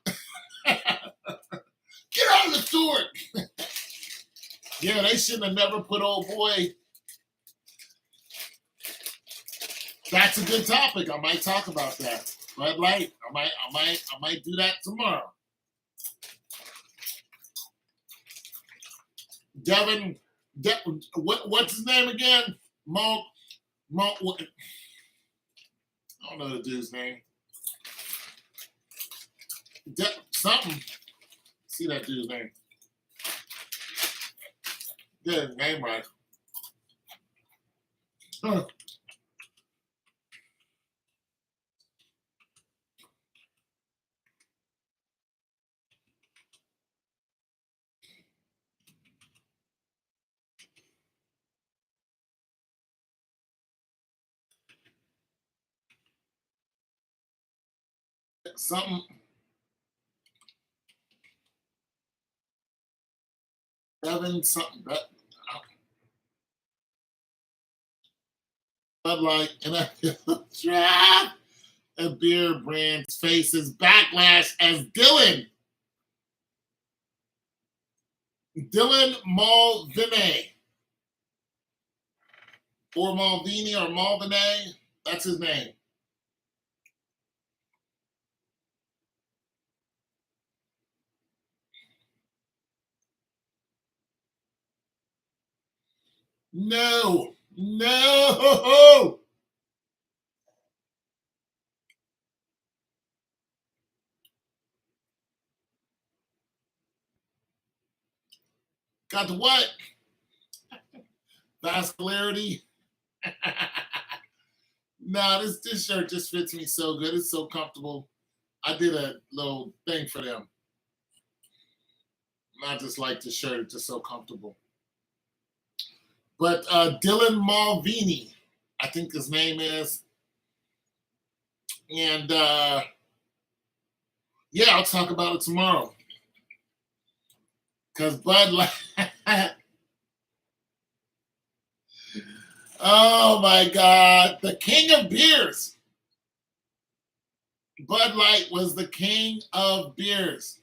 Get out of the store. Yeah, they shouldn't have never put old boy. That's a good topic. I might talk about that. Red light. I might do that tomorrow. Devin, what's his name again? What? I don't know the dude's name. Something. See that dude's name. Get his name right. Huh. Something. Devin something. Bud Light and a trap. A beer brand faces backlash as Dylan Mulvaney or Malvini or Malvaney. That's his name. No. Got the what? Vascularity. Nah, this shirt just fits me so good. It's so comfortable. I did a little thing for them. I just like the shirt. It's just so comfortable. But Dylan Mulvaney, I think his name is. And yeah, I'll talk about it tomorrow. Because Bud Light. Oh my God. The king of beers. Bud Light was the king of beers.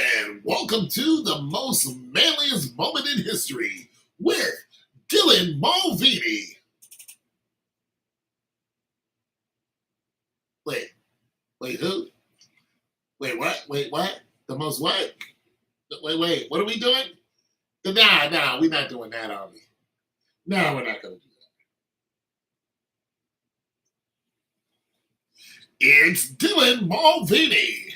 and welcome to the most manliest moment in history with Dylan Mulvaney. Wait, who? Wait, what? Wait, what? The most what? Wait, what are we doing? Nah, we're not doing that, are we? No, we're not going to do that. It's Dylan Mulvaney.